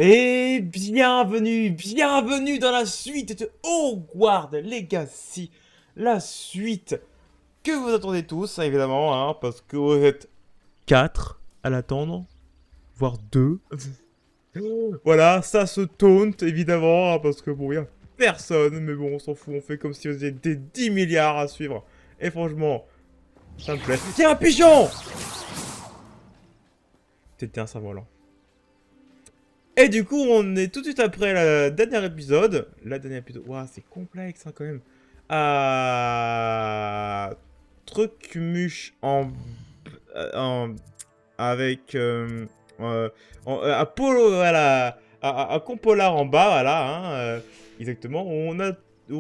Et bienvenue dans la suite de Hogwarts Legacy. La suite que vous attendez tous, évidemment, hein, parce que vous êtes 4 à l'attendre, voire 2. Voilà, ça se taunt, évidemment, hein, parce que bon, y a personne, mais bon, on s'en fout, on fait comme si vous étiez des 10 milliards à suivre. Et franchement, ça me plaît. Y'a un pigeon! C'était un cerf-volant. Et du coup, on est tout de suite après le dernier épisode. La dernière épisode. Waouh, c'est complexe hein, quand même. Trucmuche avec Apollo, voilà, à Compolar en bas, voilà, hein, exactement. Où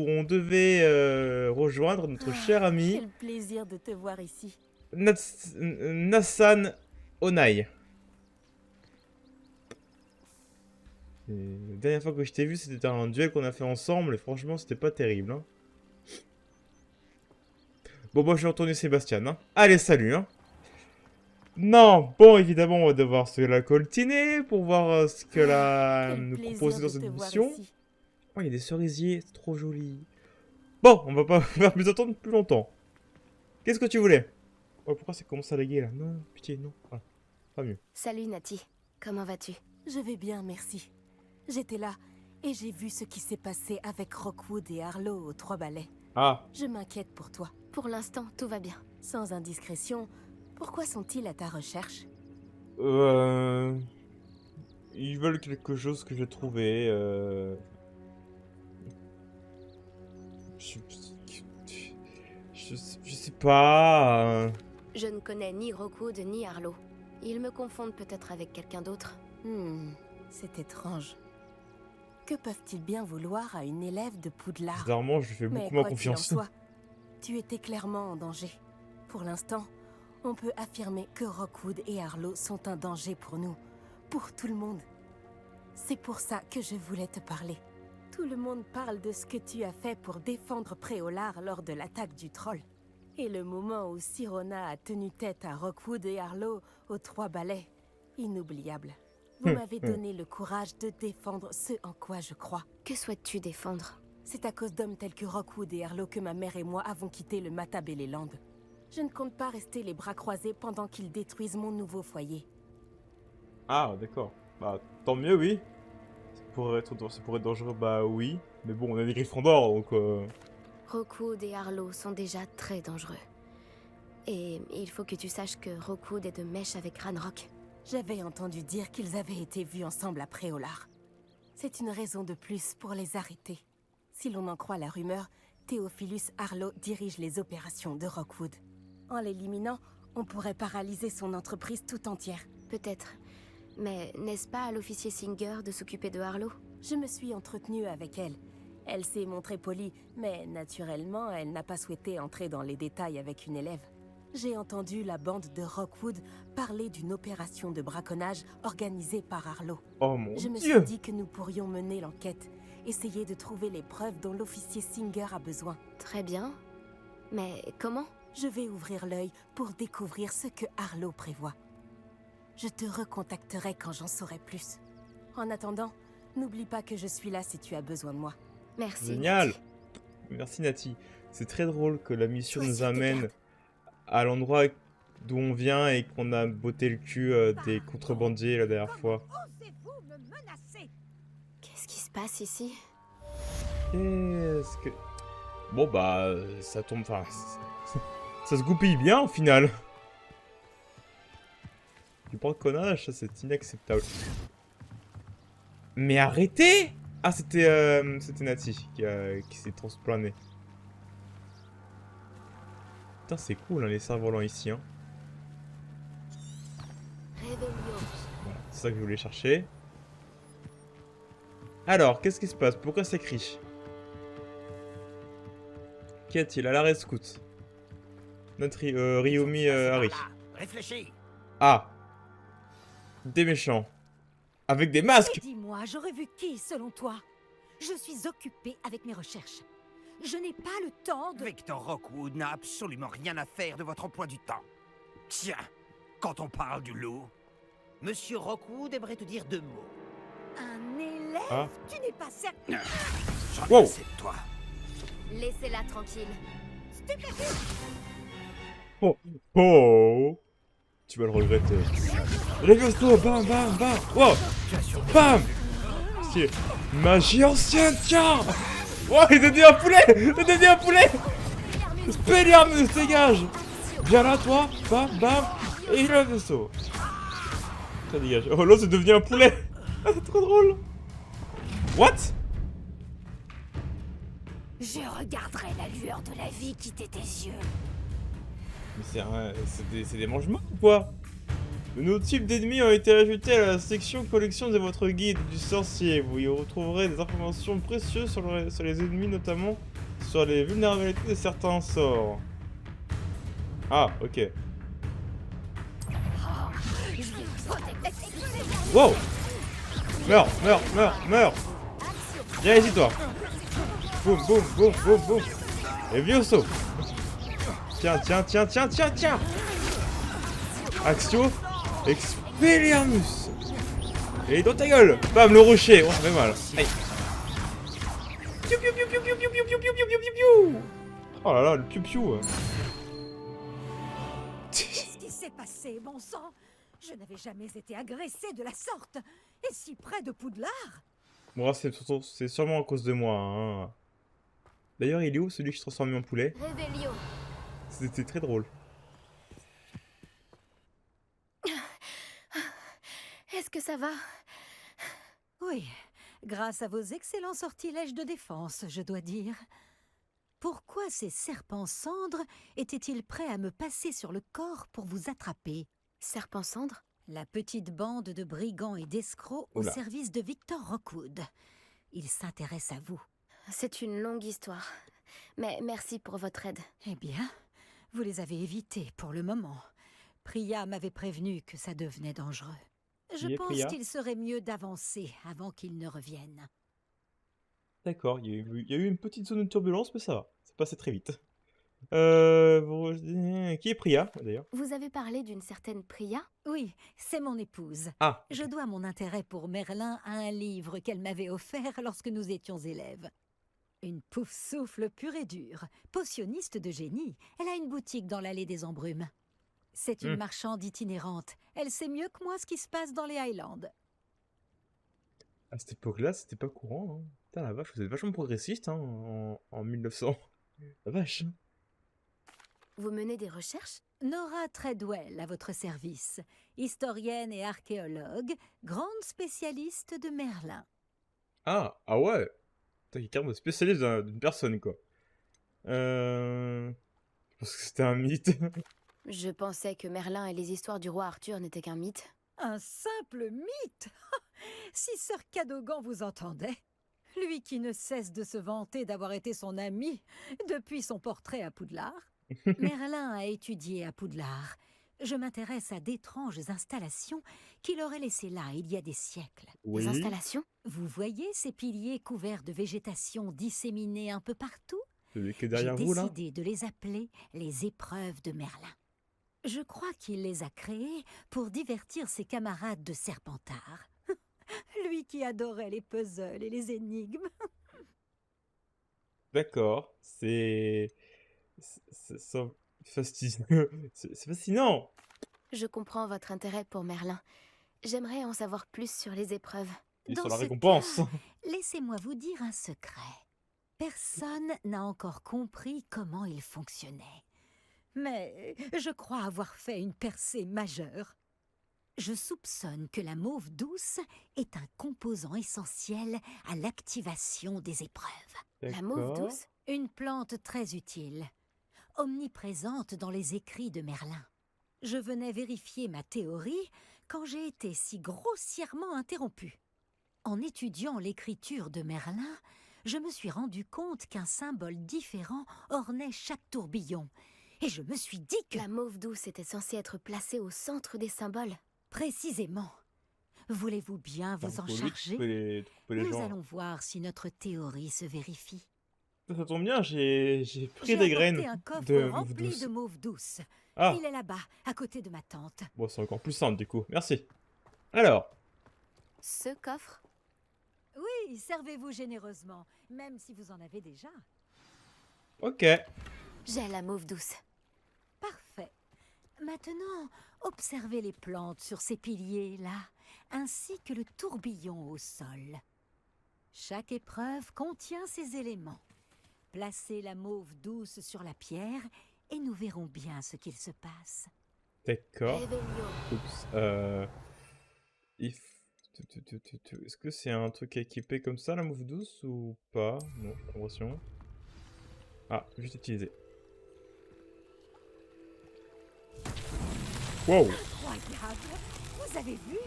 on devait rejoindre notre cher ami Quel plaisir de te voir ici. Nassan Onai. La dernière fois que je t'ai vu, c'était un duel qu'on a fait ensemble et franchement, c'était pas terrible. Hein. Bon, moi, je vais retourner Sébastien. Hein. Allez, salut. Hein. Non, bon, évidemment, on va devoir se la coltiner pour voir ce qu'elle a Quel nous plaisir proposer dans de cette te voir mission. ici. Oh, il y a des cerisiers, c'est trop joli. Bon, on va pas faire plus attendre plus longtemps. Qu'est-ce que tu voulais? Oh, pourquoi ça commence à laguer là? Non, pitié, non. Ah, pas mieux. Salut Nati, comment vas-tu? Je vais bien, merci. J'étais là et j'ai vu ce qui s'est passé avec Rockwood et Harlow aux Trois Balais. Ah, Je m'inquiète pour toi. Pour l'instant, tout va bien. Sans indiscrétion, pourquoi sont-ils à ta recherche? ils veulent quelque chose que j'ai trouvé. Je, je sais pas. Je ne connais ni Rockwood ni Harlow. Ils me confondent peut-être avec quelqu'un d'autre. C'est étrange. Que peuvent-ils bien vouloir à une élève de Poudlard? Bizarrement, je lui fais Mais beaucoup moins quoi qu'il en confiance. soit, tu étais clairement en danger. Pour l'instant, on peut affirmer que Rockwood et Harlow sont un danger pour nous, pour tout le monde. C'est pour ça que je voulais te parler. Tout le monde parle de ce que tu as fait pour défendre Préolard lors de l'attaque du troll. Et le moment où Sirona a tenu tête à Rockwood et Harlow aux Trois Balais, inoubliable. Vous m'avez donné le courage de défendre ce en quoi je crois. Que souhaites-tu défendre? C'est à cause d'hommes tels que Rockwood et Harlow que ma mère et moi avons quitté le Matabeleland. Je ne compte pas rester les bras croisés pendant qu'ils détruisent mon nouveau foyer. Ah, d'accord. Bah, tant mieux, oui. Ça pourrait être dangereux, bah oui. Mais bon, on a des Gryffondors, donc... Rockwood et Harlow sont déjà très dangereux. Et il faut que tu saches que Rockwood est de mèche avec Ranrock. J'avais entendu dire qu'ils avaient été vus ensemble à Préolard. C'est une raison de plus pour les arrêter. Si l'on en croit la rumeur, Théophilus Harlow dirige les opérations de Rockwood. En l'éliminant, on pourrait paralyser son entreprise tout entière. Peut-être. Mais n'est-ce pas à l'officier Singer de s'occuper de Harlow? Je me suis entretenue avec elle. Elle s'est montrée polie, mais naturellement, elle n'a pas souhaité entrer dans les détails avec une élève. J'ai entendu la bande de Rockwood parler d'une opération de braconnage organisée par Harlow. Oh mon Je me Dieu! suis dit que nous pourrions mener l'enquête, essayer de trouver les preuves dont l'officier Singer a besoin. Très bien. Mais comment? Je vais ouvrir l'œil pour découvrir ce que Harlow prévoit. Je te recontacterai quand j'en saurai plus. En attendant, n'oublie pas que je suis là si tu as besoin de moi. Merci. Génial! Nati. Merci, Nati. C'est très drôle que la mission Sois nous sur tes amène gardes. à l'endroit d'où on vient et qu'on a botté le cul des contrebandiers la dernière fois. Osez-vous me menacer? Qu'est-ce qui se passe ici? Qu'est-ce que... Bon bah, ça tombe... Enfin, ça se goupille bien au final. Du braconnage, ça c'est inacceptable. Mais arrêtez! Ah, c'était Nati qui s'est transplanée. Putain, c'est cool hein, les cerfs-volants ici. Hein. Voilà, c'est ça que je voulais chercher. Alors, qu'est-ce qui se passe? Pourquoi ça crie? Qu'y a-t-il? À la rescousse. Notre Ryomi Harry. Réfléchis. Ah! Des méchants. Avec des masques! Dis-moi, j'aurais vu qui selon toi? Je suis occupée avec mes recherches. Je n'ai pas le temps de... Victor Rockwood n'a absolument rien à faire de votre emploi du temps. Tiens, quand on parle du loup, Monsieur Rockwood aimerait te dire 2 mots. Un élève, Ah. tu n'es pas certain. J'en ai Wow. assez de toi. Laissez-la tranquille. Oh. Oh. Tu vas le regretter. Levioso, bam, bam, bam. Wow. Bam. C'est magie ancienne, tiens. Oh, il devient un poulet. Il devient un poulet. Spelliarmus, dégage. Viens là, toi. Bam, bam. Et Levioso. Ça dégage. Oh, l'autre, c'est devenu un poulet. Trop drôle. What? Je regarderai la lueur de la vie quitter tes yeux. Mais c'est des mangements ou quoi? De nouveaux types d'ennemis ont été ajoutés à la section collection de votre guide du sorcier. Vous y retrouverez des informations précieuses sur les ennemis, notamment sur les vulnérabilités de certains sorts. Ah, ok. Wow! Meurs, meurs, meurs, meurs! Viens ici, toi! Boum, boum, boum, boum, boum! Et Vioso! Tiens, tiens, tiens, tiens, tiens, tiens! Axio! Expelliarmus! Et dans ta gueule! Bam, le rocher! Oh, ça fait mal! Aïe! Piou, piou, piou, piou, piou, piou, piou, piou, piou, piou, piou, piou. Oh là là, le piou-piou! Qu'est-ce qui s'est passé, bon sang? Je n'avais jamais été agressée de la sorte. Et si près de Poudlard? Bon, c'est sûrement à cause de moi, hein. D'ailleurs, il est où celui qui se transforme en poulet? Réveillon. C'était très drôle. Est-ce que ça va? Oui, grâce à vos excellents sortilèges de défense, je dois dire. Pourquoi ces serpents cendres étaient-ils prêts à me passer sur le corps pour vous attraper? Serpent cendre? La petite bande de brigands et d'escrocs au Oula. service de Victor Rockwood. Ils s'intéressent à vous. C'est une longue histoire. Mais merci pour votre aide. Eh bien, vous les avez évités pour le moment. Priya m'avait prévenu que ça devenait dangereux. Je Qui est pense Priya? qu'il serait mieux d'avancer avant qu'ils ne reviennent. D'accord, il y a eu une petite zone de turbulence, mais ça va. C'est passé très vite. Qui est Priya, d'ailleurs? Vous avez parlé d'une certaine Priya? Oui, c'est mon épouse. Ah, Je dois mon intérêt pour Merlin à un livre qu'elle m'avait offert lorsque nous étions élèves. Une pouf-souffle pure et dure, potionniste de génie. Elle a une boutique dans l'allée des Embrumes. C'est une marchande itinérante. Elle sait mieux que moi ce qui se passe dans les Highlands. à cette époque-là, c'était pas courant, hein. Putain, la vache, vous êtes vachement progressiste, hein, en 1900. La vache. Vous menez des recherches? Nora Treadwell à votre service, historienne et archéologue, grande spécialiste de Merlin. Ah, ah ouais. Putain, il est carrément spécialiste d'une personne, quoi. Je pense que c'était un mythe. Je pensais que Merlin et les histoires du roi Arthur n'étaient qu'un mythe. Un simple mythe! Si Sir Cadogan vous entendait, lui qui ne cesse de se vanter d'avoir été son ami depuis son portrait à Poudlard. Merlin a étudié à Poudlard. Je m'intéresse à d'étranges installations qu'il aurait laissées là il y a des siècles. Oui. Des installations? Vous voyez ces piliers couverts de végétation disséminés un peu partout? Celui qui est J'ai derrière vous, là. décidé de les appeler les épreuves de Merlin. Je crois qu'il les a créées pour divertir ses camarades de Serpentard. Lui qui adorait les puzzles et les énigmes. D'accord. Fastidieux. C'est fascinant. Je comprends votre intérêt pour Merlin. J'aimerais en savoir plus sur les épreuves. Et Dans sur la ce récompense. cas, laissez-moi vous dire un secret. Personne n'a encore compris comment il fonctionnait. Mais je crois avoir fait une percée majeure. Je soupçonne que la mauve douce est un composant essentiel à l'activation des épreuves. La mauve D'accord. douce? Une plante très utile, omniprésente dans les écrits de Merlin. Je venais vérifier ma théorie quand j'ai été si grossièrement interrompue. En étudiant l'écriture de Merlin, je me suis rendu compte qu'un symbole différent ornait chaque tourbillon. Et je me suis dit que... La mauve douce était censée être placée au centre des symboles. Précisément. Voulez-vous bien vous en Faut vite charger? couper les Nous gens. allons voir si notre théorie se vérifie. Ça tombe bien, j'ai pris J'ai des apporté graines un coffre de mauve rempli douce. de mauve douce. Ah, Il est là-bas, à côté de ma tante. bon, c'est encore plus simple du coup. Merci. Alors, Ce coffre? Oui, servez-vous généreusement, même si vous en avez déjà. Ok. J'ai la mauve douce. Parfait. Maintenant, observez les plantes sur ces piliers-là, ainsi que le tourbillon au sol. Chaque épreuve contient ces éléments. Placez la mauve douce sur la pierre et nous verrons bien ce qu'il se passe. D'accord. Revelio. Oups. Est-ce que c'est un truc à équiper comme ça, la mouve douce, ou pas? Non, pas l'impression. Ah, juste utiliser. Wow. Incroyable! Vous avez vu?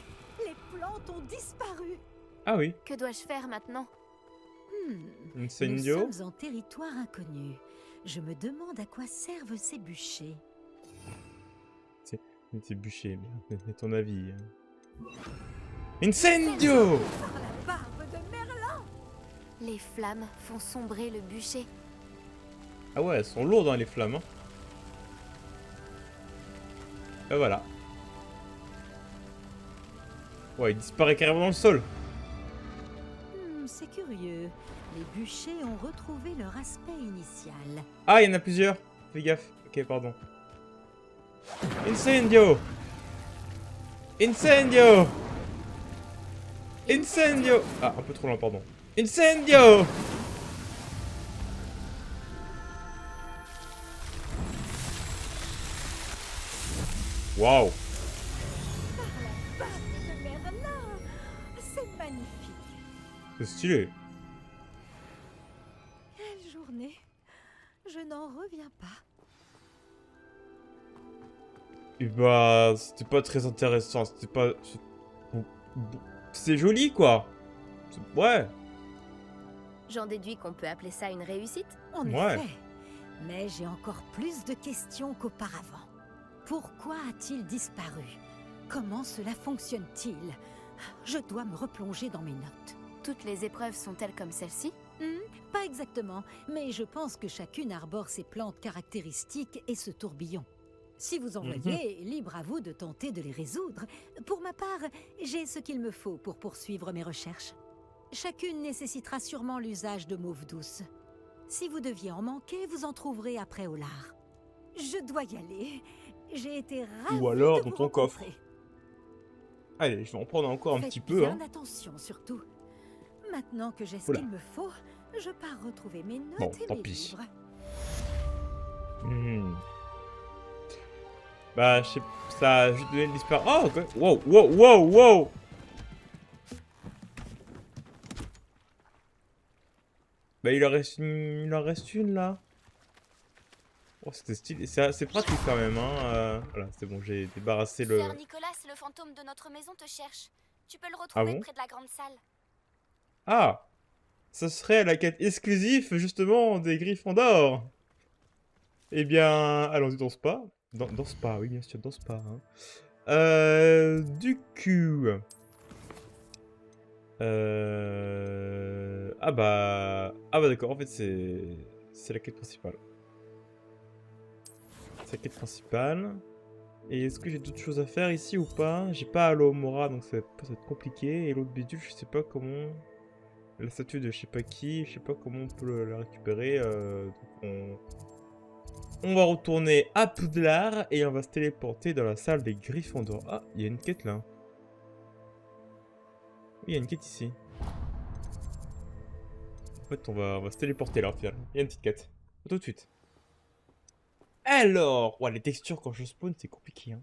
Les plantes ont disparu! Ah oui, Que dois-je faire maintenant? Nous Incendio. sommes en territoire inconnu. Je me demande à quoi servent ces bûchers. C'est bûché, mais ton avis. Incendio! Par la barbe de Merlin! Les flammes font sombrer le bûcher. Ah ouais, elles sont lourdes, hein, les flammes. Hein. Et voilà. Ouais, il disparaît carrément dans le sol. C'est curieux. Les bûchers ont retrouvé leur aspect initial. Ah, il y en a plusieurs. Fais gaffe. Ok, pardon. Incendio! Incendio! Incendio! Ah, un peu trop loin, pardon. Incendio! Waouh! Par la barbe de Merlin! C'est magnifique! C'est stylé. Quelle journée! Je n'en reviens pas. Et bah, c'était pas très intéressant. C'était pas. C'est joli, quoi. Ouais. J'en déduis qu'on peut appeler ça une réussite. En Ouais. effet. Mais j'ai encore plus de questions qu'auparavant. Pourquoi a-t-il disparu? Comment cela fonctionne-t-il? Je dois me replonger dans mes notes. Toutes les épreuves sont-elles comme celle-ci? Pas exactement, mais je pense que chacune arbore ses plantes caractéristiques et ce tourbillon. Si vous en voyez, libre à vous de tenter de les résoudre. Pour ma part, j'ai ce qu'il me faut pour poursuivre mes recherches. Chacune nécessitera sûrement l'usage de mauve douce. Si vous deviez en manquer, vous en trouverez après au lard. Je dois y aller. J'ai été ravie Ou alors de dans vous ton coffre. rencontrer. Allez, je vais en prendre encore un Faites petit peu. bien Hein. attention, surtout. Maintenant que j'ai ce Oula. qu'il me faut, je pars retrouver mes notes Bon, et tant mes pis. livres. Bah, je sais. Ça a juste donné le disparaître. Oh, ok. Wow, wow, wow, wow! Bah, il en reste une là. Oh, c'était stylé. C'est pratique quand même, hein. Voilà, c'est bon, j'ai débarrassé le. Sœur Nicolas, le fantôme de notre maison te cherche. Tu peux le Ah retrouver bon? près de la grande salle. Ah! Ce serait la quête exclusive, justement, des Griffons d'Or. Eh bien, allons-y dans Spa. Dans Spa, oui, bien sûr, dans Spa. Hein. Du coup... Ah bah d'accord, en fait, c'est la quête principale. C'est la quête principale. Et est-ce que j'ai d'autres choses à faire ici ou pas? J'ai pas Halo Mora, donc ça peut être compliqué. Et l'autre bidule, je sais pas comment... La statue de je sais pas qui, je sais pas comment on peut la récupérer. Donc on va retourner à Poudlard et on va se téléporter dans la salle des Griffons d'Or. Ah, il y a une quête là. Oui, il y a une quête ici. En fait, on va se téléporter là, au final. Il y a une petite quête. A tout de suite. Alors, ouais, les textures quand je spawn, c'est compliqué. Hein.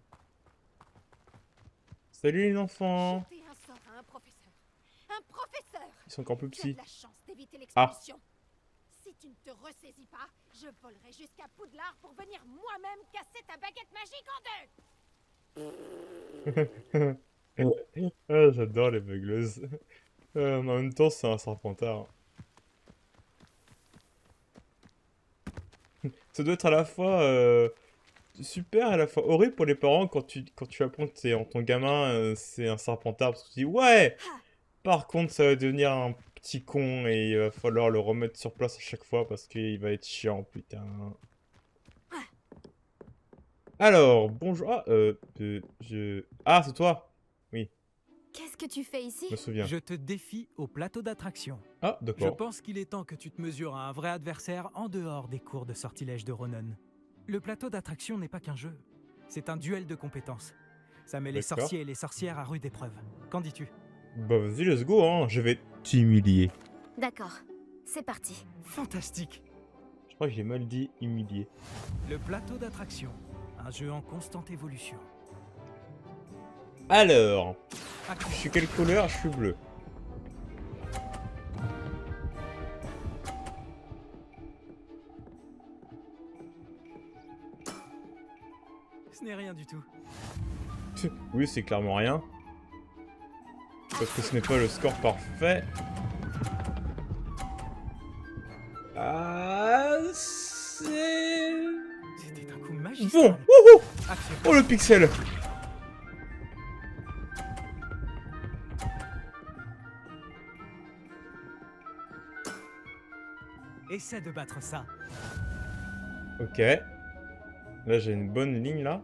Salut les enfants. Jeter un sort à un professeur. Un professeur! Ils sont encore plus Tu as petits. de la chance d'éviter Ah. l'expulsion. Si tu ne te ressaisis pas, je volerai jusqu'à Poudlard pour venir moi-même casser ta baguette magique en deux. Ah, j'adore les bugleuses. En même temps, c'est un serpentard. Ça doit être à la fois super et à la fois horrible pour les parents quand tu apprends que ton gamin c'est un serpentard parce que tu dis ouais, par contre ça va devenir un petit con et il va falloir le remettre sur place à chaque fois parce qu'il va être chiant, putain. Alors, bonjour. Ah, Ah, c'est toi. Oui. Qu'est-ce que tu fais ici? Je me souviens. Je te défie au plateau d'attraction. Ah, Je d'accord. pense qu'il est temps que tu te mesures à un vrai adversaire en dehors des cours de sortilège de Ronan. Le plateau d'attraction n'est pas qu'un jeu. C'est un duel de compétences. Ça met les D'accord. sorciers et les sorcières à rude épreuve. Qu'en dis-tu? Bah vas-y, let's go, hein. Je vais t'humilier. D'accord, c'est parti. Fantastique! Je crois que j'ai mal dit humilier. Le plateau d'attraction. Un jeu en constante évolution. Alors, je Action. suis quelle couleur? Je suis bleu. Ce n'est rien du tout. Oui, c'est clairement rien. Parce que ce n'est pas le score parfait. Ah, c'est... C'était un coup Bon, magistral. wouhou. Action. Oh le pixel. Essaie de battre ça. Ok. Là, j'ai une bonne ligne, là.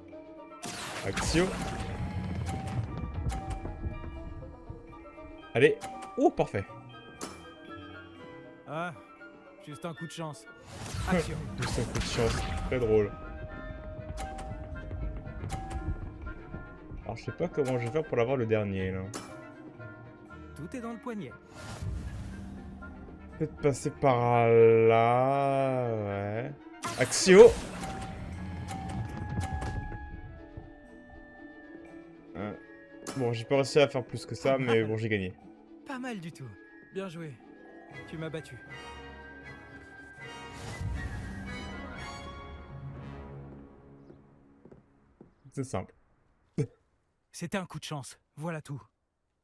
Action. Allez. Oh, parfait. Ah, juste un coup de chance. Action. Juste un coup de chance. Très drôle. Alors, je sais pas comment je vais faire pour l'avoir le dernier, là. Tout est dans le poignet. Peut-être passer par là... Ouais. Axio. Bon, j'ai pas réussi à faire plus que ça, mais bon, j'ai gagné. Pas mal du tout. Bien joué. Tu m'as battu. C'est simple. C'était un coup de chance. Voilà tout.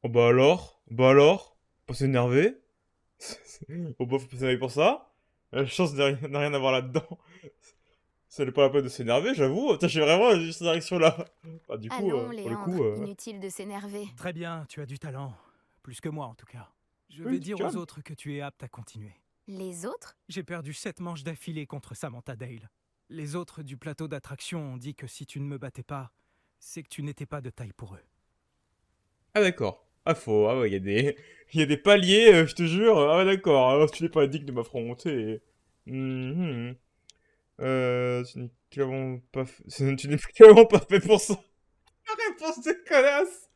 Oh bah alors? Bah alors? Pas s'énerver? Oh bah faut pas s'énerver pour ça? La chance n'a rien à voir là-dedans. Ça n'est pas la peine de s'énerver, j'avoue. Putain, j'ai vraiment cette direction-là. Bah du coup, Allons, pour le Léandre, coup... inutile de s'énerver. Très bien, tu as du talent. Plus que moi en tout cas. Je Oui, vais tu dire calmes. aux autres que tu es apte à continuer. Les autres? J'ai perdu 7 manches d'affilée contre Samantha Dale. Les autres du plateau d'attraction ont dit que si tu ne me battais pas, c'est que tu n'étais pas de taille pour eux. Ah d'accord. Ah faux, ah ouais, il y a des... Il y a des paliers, je te jure. Ah ouais, d'accord. Alors tu n'es pas digne de m'affronter. Mhm. Tu n'es clairement pas fait... Tu n'es clairement pas fait pour ça. La réponse de connasse.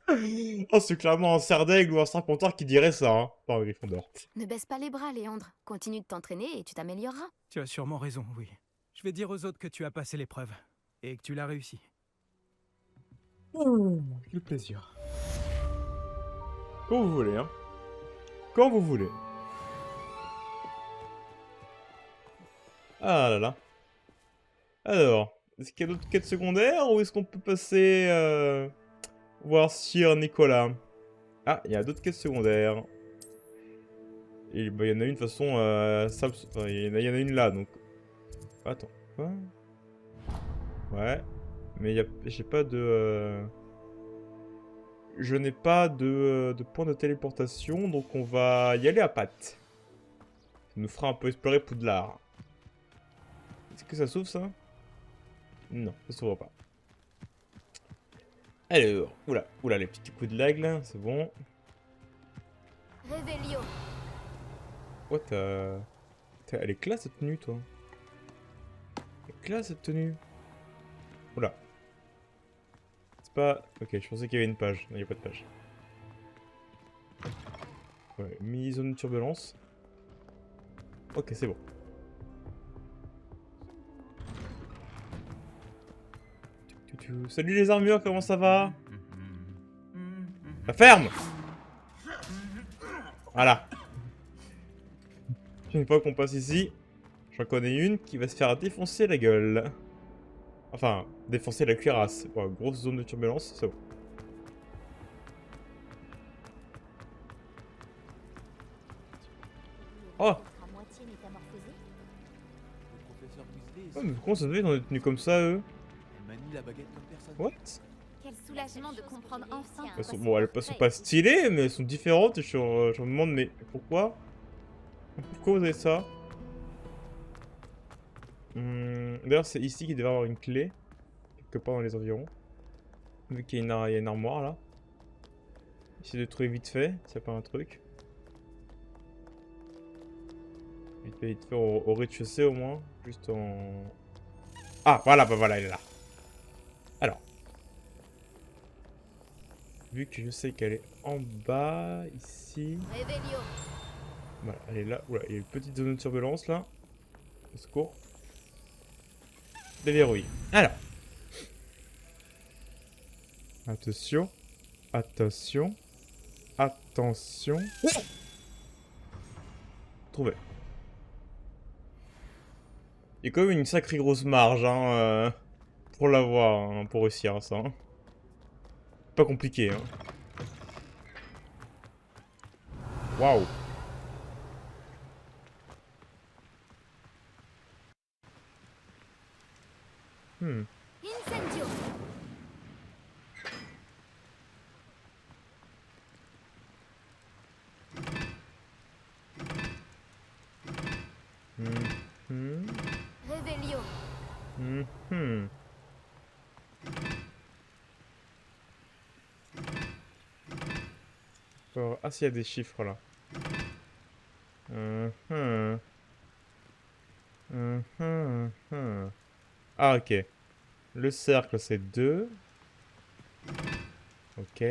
Oh, c'est clairement un cerf d'aigle ou un serpentard qui dirait ça, hein. Pas un Gryffondor. Ne baisse pas les bras, Léandre. Continue de t'entraîner et tu t'amélioreras. Tu as sûrement raison, oui. Je vais dire aux autres que tu as passé l'épreuve et que tu l'as réussi. Quel plaisir. Quand vous voulez, hein. Quand vous voulez. Ah là là. Alors, est-ce qu'il y a d'autres quêtes secondaires ou est-ce qu'on peut passer voir Sir Nicolas? Ah, il y a d'autres quêtes secondaires. Et bah, il y en a une de toute façon, enfin, il y en a une là, donc... Attends, quoi? Ouais, mais j'ai pas de... Je n'ai pas de point de téléportation, donc on va y aller à pattes. Ça nous fera un peu explorer Poudlard. Est-ce que ça s'ouvre, ça? Non, ça s'ouvre pas. Alors, oula, les petits coups de lag, là, c'est bon. Révélio. Oh, elle est classe, cette tenue, toi. Elle est classe, cette tenue. Oula. C'est pas... Ok, je pensais qu'il y avait une page. Non, il n'y a pas de page. Ouais, mini-zone de turbulence. Ok, c'est bon. Salut les armures, comment ça va? La ferme! Voilà. Une fois qu'on passe ici, j'en connais une qui va se faire défoncer la gueule. Enfin, défoncer la cuirasse. Ouais, grosse zone de turbulence, c'est bon. Oh! Oh, mais comment ça devait être dans des tenues comme ça, eux? What? Quel soulagement de comprendre enfin. Bon, elles sont pas stylées, mais elles sont différentes et je me demande, mais pourquoi? Pourquoi vous avez ça? D'ailleurs, c'est ici qu'il devrait y avoir une clé. Quelque part dans les environs. Vu qu'il y a une armoire là. Essayer de trouver vite fait, s'il n'y a pas un truc. Vite fait, au rez-de-chaussée au moins. Juste en... Ah, voilà, bah voilà, elle est là. Alors. Vu que je sais qu'elle est en bas, ici. Revelio. Voilà, elle est là. Oula, il y a une petite zone de turbulence là. Au secours. Déverrouille. Alors. Attention. Attention. Attention. Trouvé. Il y a quand même une sacrée grosse marge hein, pour l'avoir, hein, pour réussir à ça. Hein. Pas compliqué. Hein. Waouh. Incendio. Revelio. Ah, s'il y a des chiffres là. Ah, ok. Le cercle, c'est 2. Ok.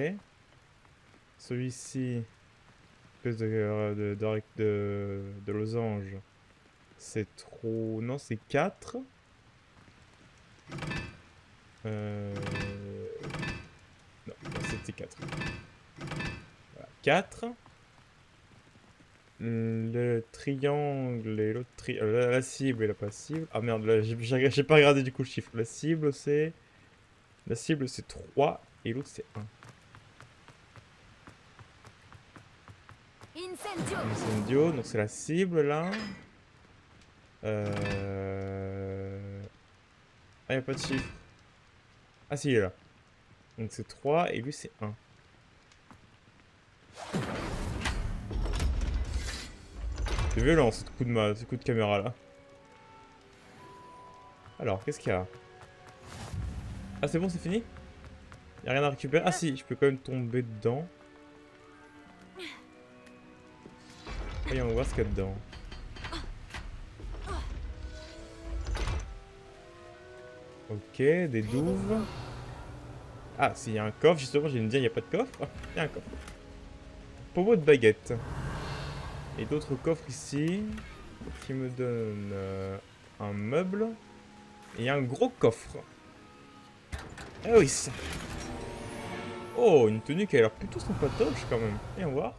Celui-ci, espèce de losange, c'est trop... Non, c'est 4. Non, c'était 4. Voilà, 4. Le triangle et l'autre la cible et la pas cible. Ah merde, là, j'ai pas regardé du coup le chiffre. La cible c'est 3 et l'autre c'est 1. Incendio. Incendio, donc c'est la cible là. Ah, y'a pas de chiffre. Ah si, il est là. Donc c'est 3 et lui c'est 1. C'est violent ce coup de caméra là. Alors, qu'est-ce qu'il y a? Ah c'est bon, c'est fini? Y'a rien à récupérer? Ah si, je peux quand même tomber dedans. Voyons voir ce qu'il y a dedans. Ok, des douves. Ah, s'il y a un coffre, justement, j'ai me dire, il n'y a pas de coffre. Il y a un coffre. Pommeau de baguette. Et d'autres coffres ici qui me donnent un meuble et un gros coffre. Ah oui, ça. Oh, une tenue qui a l'air plutôt sympatoche quand même. Viens voir.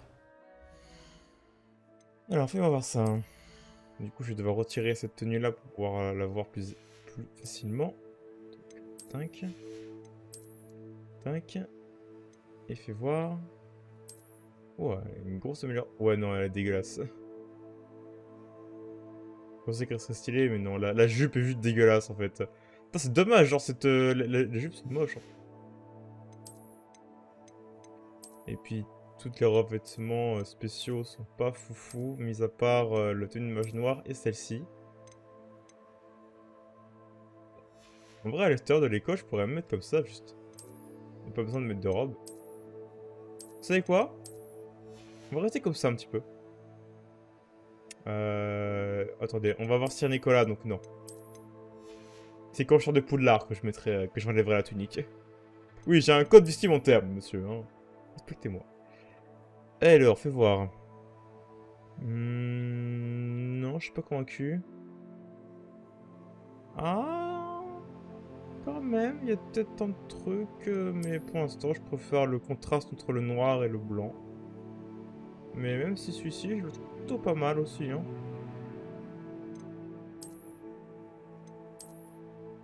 Alors, fais-moi voir ça. Du coup, je vais devoir retirer cette tenue-là pour pouvoir la voir plus facilement. Tac. Tac. Et fais voir. Ouais, une grosse amélioration. Ouais, non, elle est dégueulasse. Je pensais qu'elle serait stylée, mais non, la jupe est juste dégueulasse en fait. C'est dommage, genre cette. La jupe c'est moche. Et puis, tous les revêtements spéciaux sont pas foufou, mis à part la tenue de mage noire et celle-ci. En vrai, à l'extérieur de l'école, je pourrais me mettre comme ça, juste. Pas besoin de mettre de robe. Vous savez quoi? On va rester comme ça un petit peu. Attendez, on va voir si Nicolas, donc non. C'est quand je sors de Poudlard que je mettrai, que j'enlèverai la tunique. Oui, j'ai un code vestimentaire, monsieur. Hein. Respectez-moi. Alors, fais voir. Non, je suis pas convaincu. Ah, quand même, il y a peut-être un truc, mais pour l'instant, je préfère le contraste entre le noir et le blanc. Mais même si celui-ci, je le trouve plutôt pas mal aussi. Hein.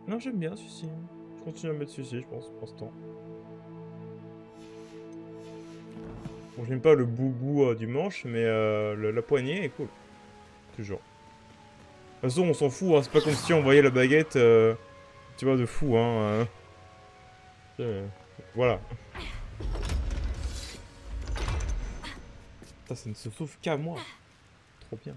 Non, j'aime bien celui-ci. Je continue à mettre celui-ci, je pense, pour l'instant. Bon, j'aime pas le boubou du manche, mais la poignée est cool. Toujours. De toute façon, on s'en fout, hein. C'est pas comme si on voyait la baguette, tu vois, de fou, hein. Voilà. Ça ne se sauve qu'à moi. Trop bien.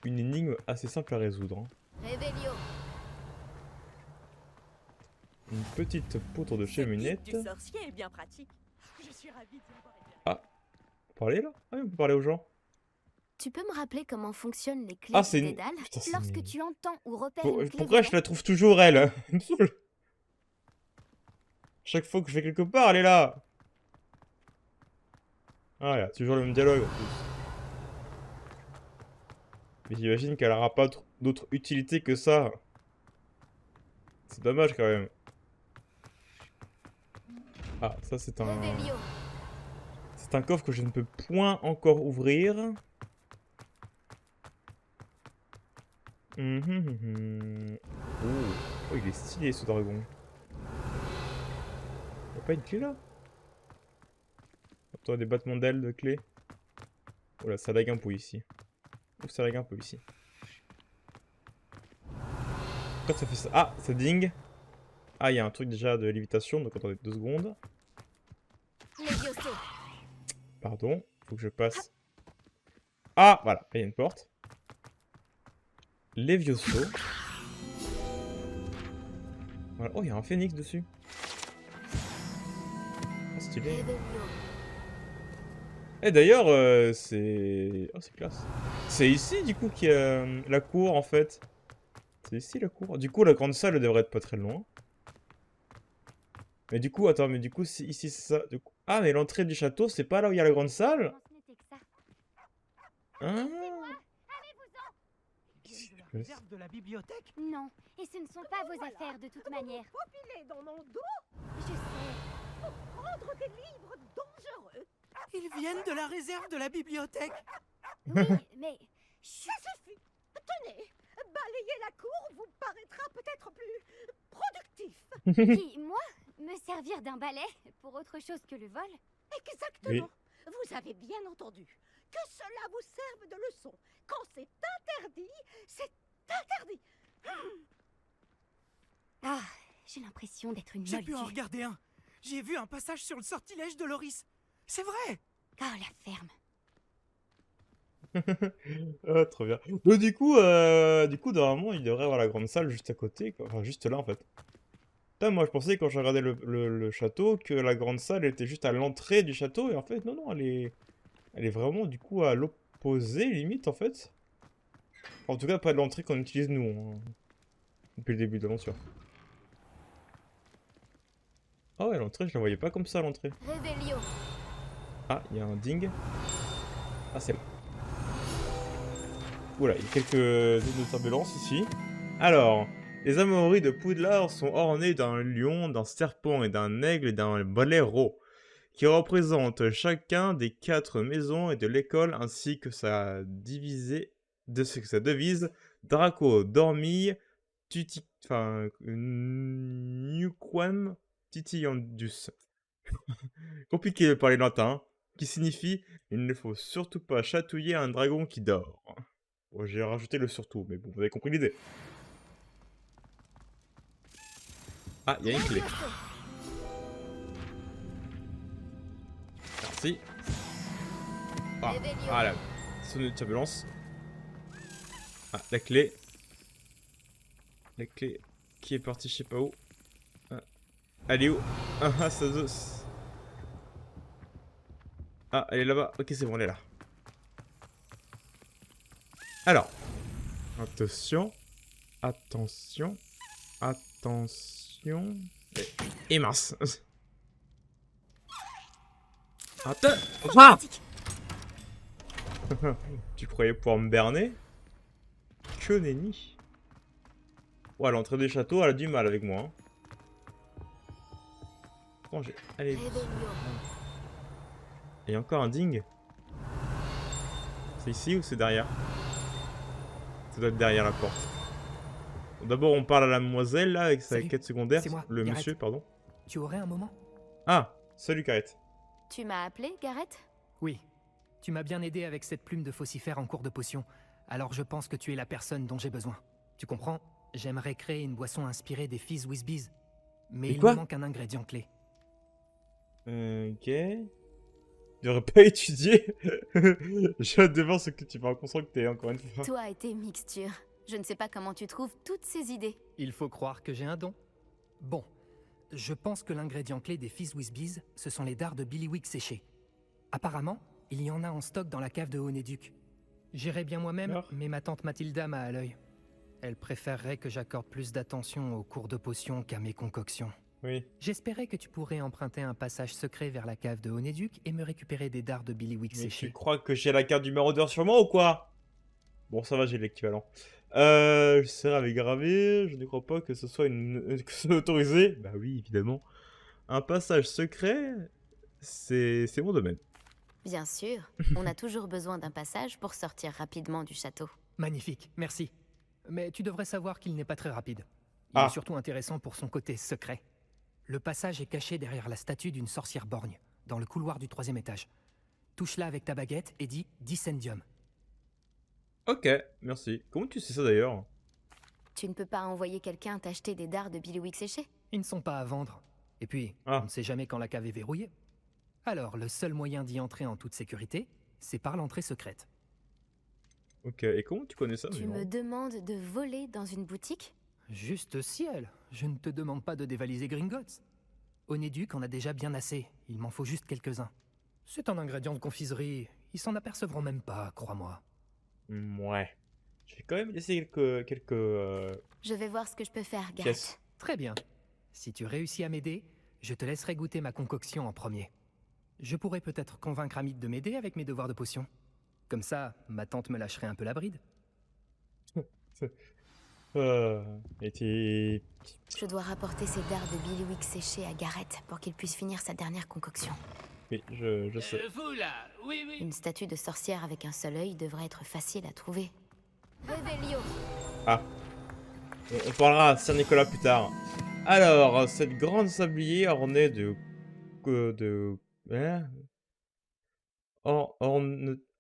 Une énigme assez simple à résoudre. Hein. Revelio. Une petite poutre de cheminette. Du sorcier est bien pratique. Je suis ravie d'y avoir été. Vous parlez là? Ah oui, on peut parler aux gens. Tu peux me rappeler comment fonctionnent les clés Ah, du c'est une... dédale? Putain, c'est Lorsque une... tu entends ou repères Pour- une clé Pourquoi je volante, la trouve toujours elle? Elle me saoule. Chaque fois que je vais quelque part, elle est là. Ah, il y a toujours le même dialogue en plus. Mais j'imagine qu'elle aura pas d'autre utilité que ça. C'est dommage quand même. Ah, ça c'est un... Revelio. C'est un coffre que je ne peux point encore ouvrir. Oh. Oh, il est stylé ce dragon. Y'a pas une clé là? Attends, des battements d'ailes de clé. Oh là, ça lag un peu ici. Oh, ça lag un peu ici. Pourquoi ça fait ça? Ah, ça ding. Ah, il y a un truc déjà de lévitation, donc attendez 2 secondes. Levioso. Pardon, faut que je passe. Ah, voilà, là, il y a une porte. Levioso. Voilà. Oh, il y a un phénix dessus. Ah, stylé. Revelio. Et d'ailleurs, c'est... Oh, c'est classe. C'est ici, du coup, qu'il y a la cour, en fait. C'est ici, la cour. Du coup, la grande salle devrait être pas très loin. Mais du coup, attends, mais du coup, c'est ici, c'est ça. Du coup... Ah, mais l'entrée du château, c'est pas là où il y a la grande salle? Ce n'était que ça. Ah. Clé de la réserve de la bibliothèque? Non, et ce ne sont pas vos affaires de toute manière. Popilé dans mon dos Je sais. pour prendre des livres dangereux. Ils viennent de la réserve de la bibliothèque. Oui, mais... Chut. Ça suffit. Tenez, balayer la cour vous paraîtra peut-être plus productif. Qui, moi? Me servir d'un balai pour autre chose que le vol? Exactement. Oui. Vous avez bien entendu. Que cela vous serve de leçon. Quand c'est interdit, c'est interdit. Ah, j'ai l'impression d'être une J'ai pu en moldue. regarder un. J'ai vu un passage sur le sortilège de Loris. C'est vrai. Oh, la ferme. Ah, trop bien. Donc, du coup, normalement, il devrait avoir la grande salle juste à côté, quoi. Enfin, juste là, en fait. Putain, moi, je pensais, quand je regardais le château, que la grande salle était juste à l'entrée du château, et en fait, non, non, elle est vraiment, du coup, à l'opposé, limite, en fait. En tout cas, pas de l'entrée qu'on utilise, nous, hein, depuis le début de l'aventure. Ah ouais, l'entrée, je la voyais pas comme ça, l'entrée. Revelio. Ah, il y a un ding. Ah, c'est là. Oula, il y a quelques zones de turbulence ici. Alors, les armoiries de Poudlard sont ornées d'un lion, d'un serpent et d'un aigle et d'un boléro, qui représentent chacun des 4 maisons et de l'école ainsi que sa devise Draco, Dormille, Nuquam, Titiandus. Compliqué de parler latin, qui signifie il ne faut surtout pas chatouiller un dragon qui dort. Bon, j'ai rajouté le surtout, mais bon, vous avez compris l'idée. Ah, il y a une clé. Levioso. Merci. Ah, Revelio. voilà. Sonne de turbulence. Ah, la clé. La clé qui est partie je sais pas où. Ah. Elle est où? Ah, ça... Ah, elle est là-bas. Ok, c'est bon, elle est là. Alors. Attention. Attention. Attention. Et mince. Attends. Ah. Tu croyais pouvoir me berner? Que nenni. Ouais, l'entrée du château, elle a du mal avec moi. Hein. Attends, allez. Revelio. Il y a encore un ding. C'est ici ou c'est derrière? Ça doit être derrière la porte. Bon, d'abord, on parle à la mademoiselle, là, avec sa Salut, quête secondaire. c'est moi, Le Gareth. monsieur, pardon. Tu aurais un moment? Ah, salut, Gareth. Tu m'as appelé, Gareth? Oui. Tu m'as bien aidé avec cette plume de faucifère en cours de potion. Alors je pense que tu es la personne dont j'ai besoin. Tu comprends? J'aimerais créer une boisson inspirée des Fizz Whizbees. Mais Et il quoi? me manque un ingrédient clé. Ok. J'aurais pas étudié. J'ai hâte de voir ce que tu vas concocter, encore une fois. Toi et tes mixtures. Je ne sais pas comment tu trouves toutes ces idées. Il faut croire que j'ai un don. Bon, je pense que l'ingrédient clé des Fizz Whizbees, ce sont les dards de Billywick séchés. Apparemment, il y en a en stock dans la cave de Honeduc. J'irai bien moi-même, Alors mais ma tante Mathilda m'a à l'œil. Elle préférerait que j'accorde plus d'attention aux cours de potions qu'à mes concoctions. Oui. J'espérais que tu pourrais emprunter un passage secret vers la cave de Honeduc et me récupérer des dards de Billywick Mais séchés. tu crois que j'ai la carte du maraudeur sur moi ou quoi? Bon, ça va, j'ai l'équivalent. Je serai avec gravé. Je ne crois pas que ce soit que ce soit autorisé. Bah oui, évidemment. Un passage secret, c'est mon domaine. Bien sûr, on a toujours besoin d'un passage pour sortir rapidement du château. Magnifique, merci. Mais tu devrais savoir qu'il n'est pas très rapide. Il Ah. est surtout intéressant pour son côté secret. Le passage est caché derrière la statue d'une sorcière borgne, dans le couloir du 3e étage. Touche-la avec ta baguette et dis Dissendium. Ok, merci. Comment tu sais ça d'ailleurs? Tu ne peux pas envoyer quelqu'un t'acheter des dards de Billywick séchés? Ils ne sont pas à vendre. Et puis, Ah. on ne sait jamais quand la cave est verrouillée. Alors, le seul moyen d'y entrer en toute sécurité, c'est par l'entrée secrète. Ok, et comment tu connais ça? Tu mais me non demandes de voler dans une boutique? Juste ciel, je ne te demande pas de dévaliser Gringotts. Honeduc en a déjà bien assez, il m'en faut juste quelques-uns. C'est un ingrédient de confiserie, ils s'en apercevront même pas, crois-moi. Ouais. Je vais quand même laisser quelques Je vais voir ce que je peux faire, Gareth. pièces. Très bien. Si tu réussis à m'aider, je te laisserai goûter ma concoction en premier. Je pourrais peut-être convaincre Amit de m'aider avec mes devoirs de potion. Comme ça, ma tante me lâcherait un peu la bride. Et t'es... Je dois rapporter ces dards de Billywick séchés à Gareth pour qu'il puisse finir sa dernière concoction. Oui, je sais. Vous là, oui, oui. Une statue de sorcière avec un seul œil devrait être facile à trouver. Revelio. On parlera à Saint-Nicolas plus tard. Alors, cette grande sablier ornée de... hein,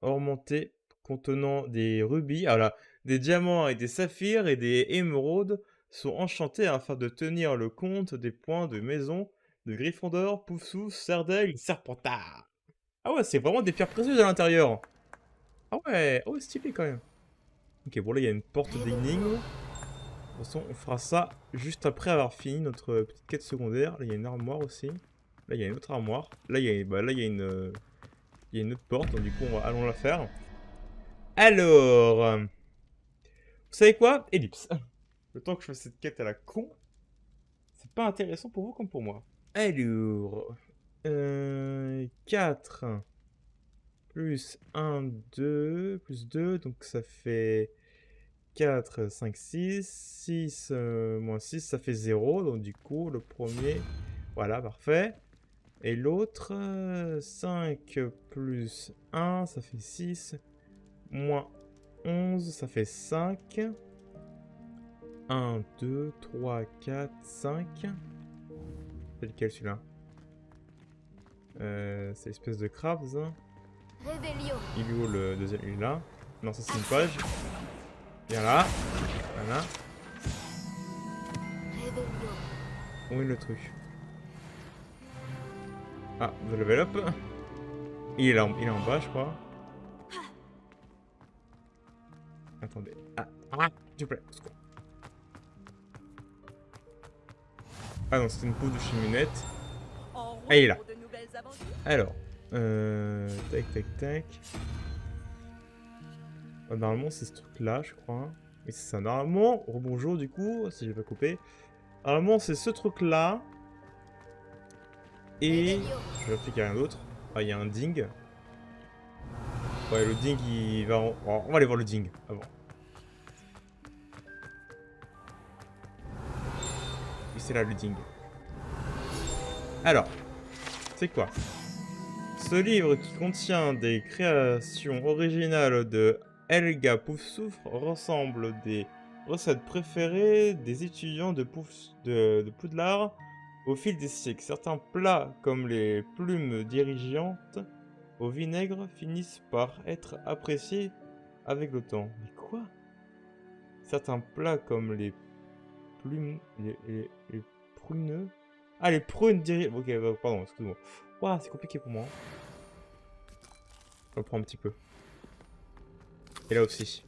ornementée contenant des rubis, voilà, des diamants et des saphirs et des émeraudes sont enchantés afin de tenir le compte des points de maison de Gryffondor, Poufsouffle, Serdaigle, Serpentard. Ah ouais, c'est vraiment des pierres précieuses à l'intérieur. Ah ouais, oh stylé quand même. Ok, bon là il y a une porte d'énigme. De toute façon, on fera ça juste après avoir fini notre petite quête secondaire. Là il y a une armoire aussi. Là il y a une autre armoire. Là il y a, là, il y a une autre porte, donc du coup allons la faire. Alors, vous savez quoi? Ellipse. Le temps que je fasse cette quête à la con, c'est pas intéressant pour vous comme pour moi. Alors, 4 plus 1, 2, plus 2, donc ça fait 4, 5, 6, 6 moins 6, ça fait 0, donc du coup, le premier, voilà, parfait. Et l'autre, 5 plus 1, ça fait 6, moins 11, ça fait 5. 1, 2, 3, 4, 5. C'est lequel celui-là? C'est l'espèce de crabes. Hein. Revelio. Il est où le deuxième? Il est là. Non, ça c'est une page. Viens là. Voilà. Revelio. Où est le truc? Ah, the level up. Il est en bas, je crois. Attendez. Ah, s'il vous plaît. Au secours. Ah non, c'est une peau de cheminette. Ah, il est là. Alors, tac, tac, tac. Normalement, c'est ce truc-là, je crois. Et c'est ça. Normalement, rebonjour du coup, si j'ai pas coupé. Normalement, c'est ce truc-là. Et je vérifie qu'il n'y a rien d'autre. Ah, il y a un ding. Ouais, le ding, il va... On va aller voir le ding avant. Et c'est là le ding. Alors, c'est quoi? Ce livre qui contient des créations originales de Helga Poufsouffle rassemble des recettes préférées des étudiants de Poudlard au fil des siècles. Certains plats, comme les plumes dirigeantes au vinaigre, finissent par être appréciés avec le temps. Mais quoi? Certains plats, comme les plumes... les pruneux... Ah, les prunes dirigeantes... Ok, pardon, excuse-moi. Ouah, c'est compliqué pour moi. Je reprends un petit peu. Et là aussi.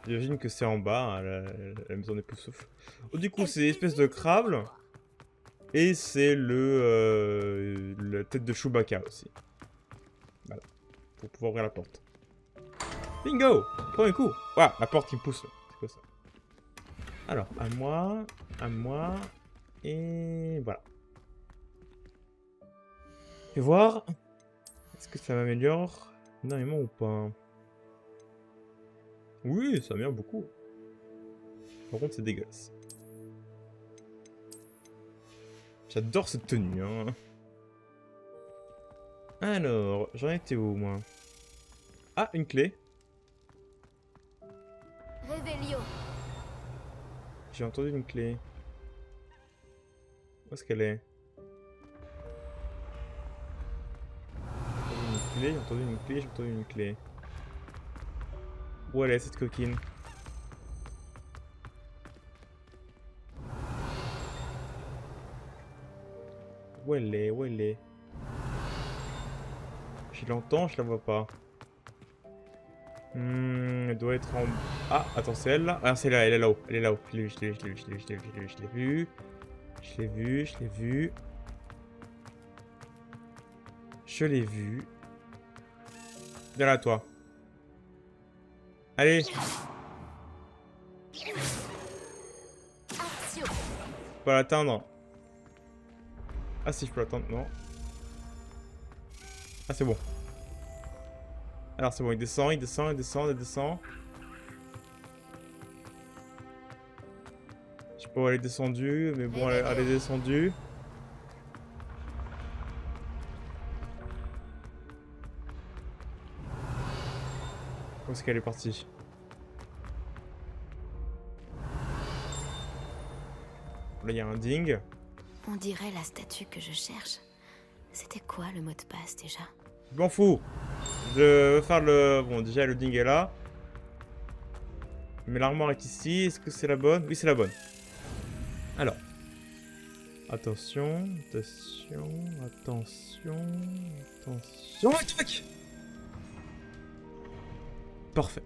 J'imagine que c'est en bas, hein, la maison des Poufsouffle. Oh, du coup, c'est une espèce de crabe. Et c'est la tête de Chewbacca aussi. Voilà. Pour pouvoir ouvrir la porte. Bingo! Premier coup! Ah, la porte qui me pousse là. C'est quoi ça? Alors, à moi, et voilà. Et voir. Est-ce que ça m'améliore énormément ou pas? Oui, ça m'améliore beaucoup. Par contre, c'est dégueulasse. J'adore cette tenue, hein. Alors, j'en étais où, moi? Ah, une clé. Revelio. J'ai entendu une clé. Où est-ce qu'elle est? J'ai entendu une clé, j'ai entendu une clé. Où elle est, cette coquine? Où elle est? Où elle est? Je l'entends, je la vois pas. Elle doit être en... Ah, attends, c'est elle là? Ah, c'est là, elle est là-haut. Elle est là-haut. Je l'ai vu, je l'ai vu, je l'ai vu, je l'ai vu, je l'ai vu, je l'ai vu. Je l'ai vu, je l'ai vu. Je l'ai vu. Viens là, toi. Allez. Accio. Je peux l'atteindre. Ah si, je peux l'atteindre, non. Ah, c'est bon. Alors, c'est bon, il descend, il descend, il descend, il descend. Je sais pas où elle est descendue, mais bon, elle est descendue. Où est-ce qu'elle est partie? Là, il y a un ding. On dirait la statue que je cherche. C'était quoi le mot de passe déjà? Je m'en fous. Je veux faire le... Bon, déjà, le ding est là. Mais l'armoire est ici. Est-ce que c'est la bonne? Oui, c'est la bonne. Alors. Attention, attention, attention, attention. Attaque! Parfait.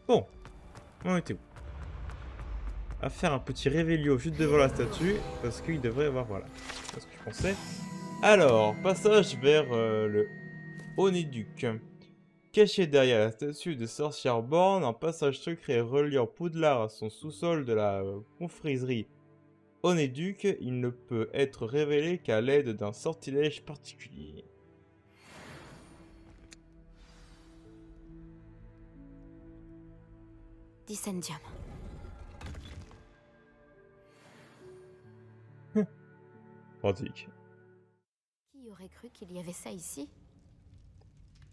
Bon. On était où? À faire un petit réveillon juste devant la statue. Parce qu'il devrait y avoir... Voilà. C'est ce que je pensais. Alors, passage vers le Onéduc. Caché derrière la statue de sorcière borne, un passage secret reliant Poudlard à son sous-sol de la confiserie Onéduc, il ne peut être révélé qu'à l'aide d'un sortilège particulier. Dissendium. Pratique. Qui aurait cru qu'il y avait ça ici?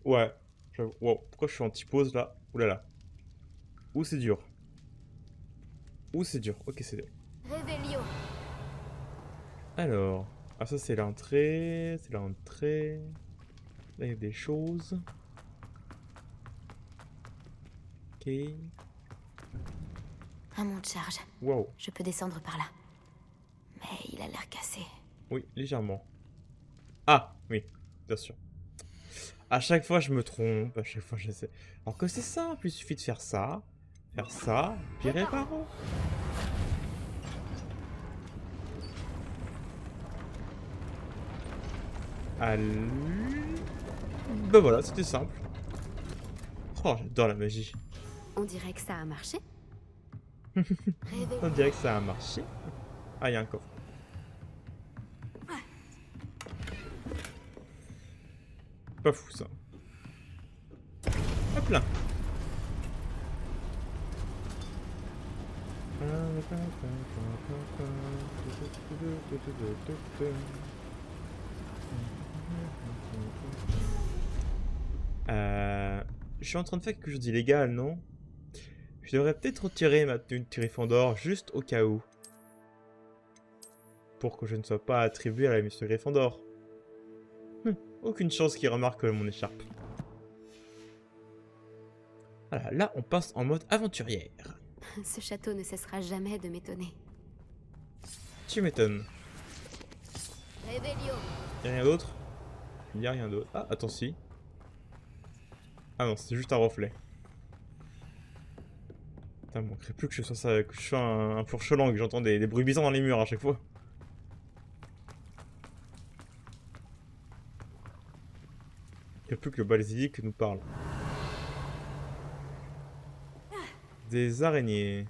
Ouais. Wow, pourquoi je suis en typose là? Oulala. Ouh, c'est dur. Ouh, c'est dur. Ok, c'est dur. Revelio. Alors. Ah, ça, c'est l'entrée. C'est l'entrée. Là, il y a des choses. Ok. Un mont de charge. Wow. Je peux descendre par là. Mais il a l'air cassé. Oui, légèrement. Ah, oui, bien sûr. À chaque fois, je me trompe. À chaque fois, j'essaie. Alors que c'est simple, il suffit de faire ça, puis réparer. Allez. Ben voilà, c'était simple. Oh, j'adore la magie. On dirait que ça a marché. On dirait que ça a marché. Ah, il y a un coffre. Pas fou ça. Hop là. Je suis en train de faire quelque chose d'illégal, non? Je devrais peut-être retirer ma tenue de Gryffondor juste au cas où. Pour que je ne sois pas attribué à la mission Gryffondor. Aucune chance qu'il remarque mon écharpe. Voilà, là on passe en mode aventurière. Ce château ne cessera jamais de m'étonner. Tu m'étonnes. Revelio. Y'a rien d'autre? Y'a rien d'autre. Ah, attends, si. Ah non, c'est juste un reflet. Putain, manquerait plus que je sois, ça, que je sois un fourche-langue, que j'entends des bruits bizarres dans les murs à chaque fois. Il n'y a plus que le basilic qui nous parle. Des araignées.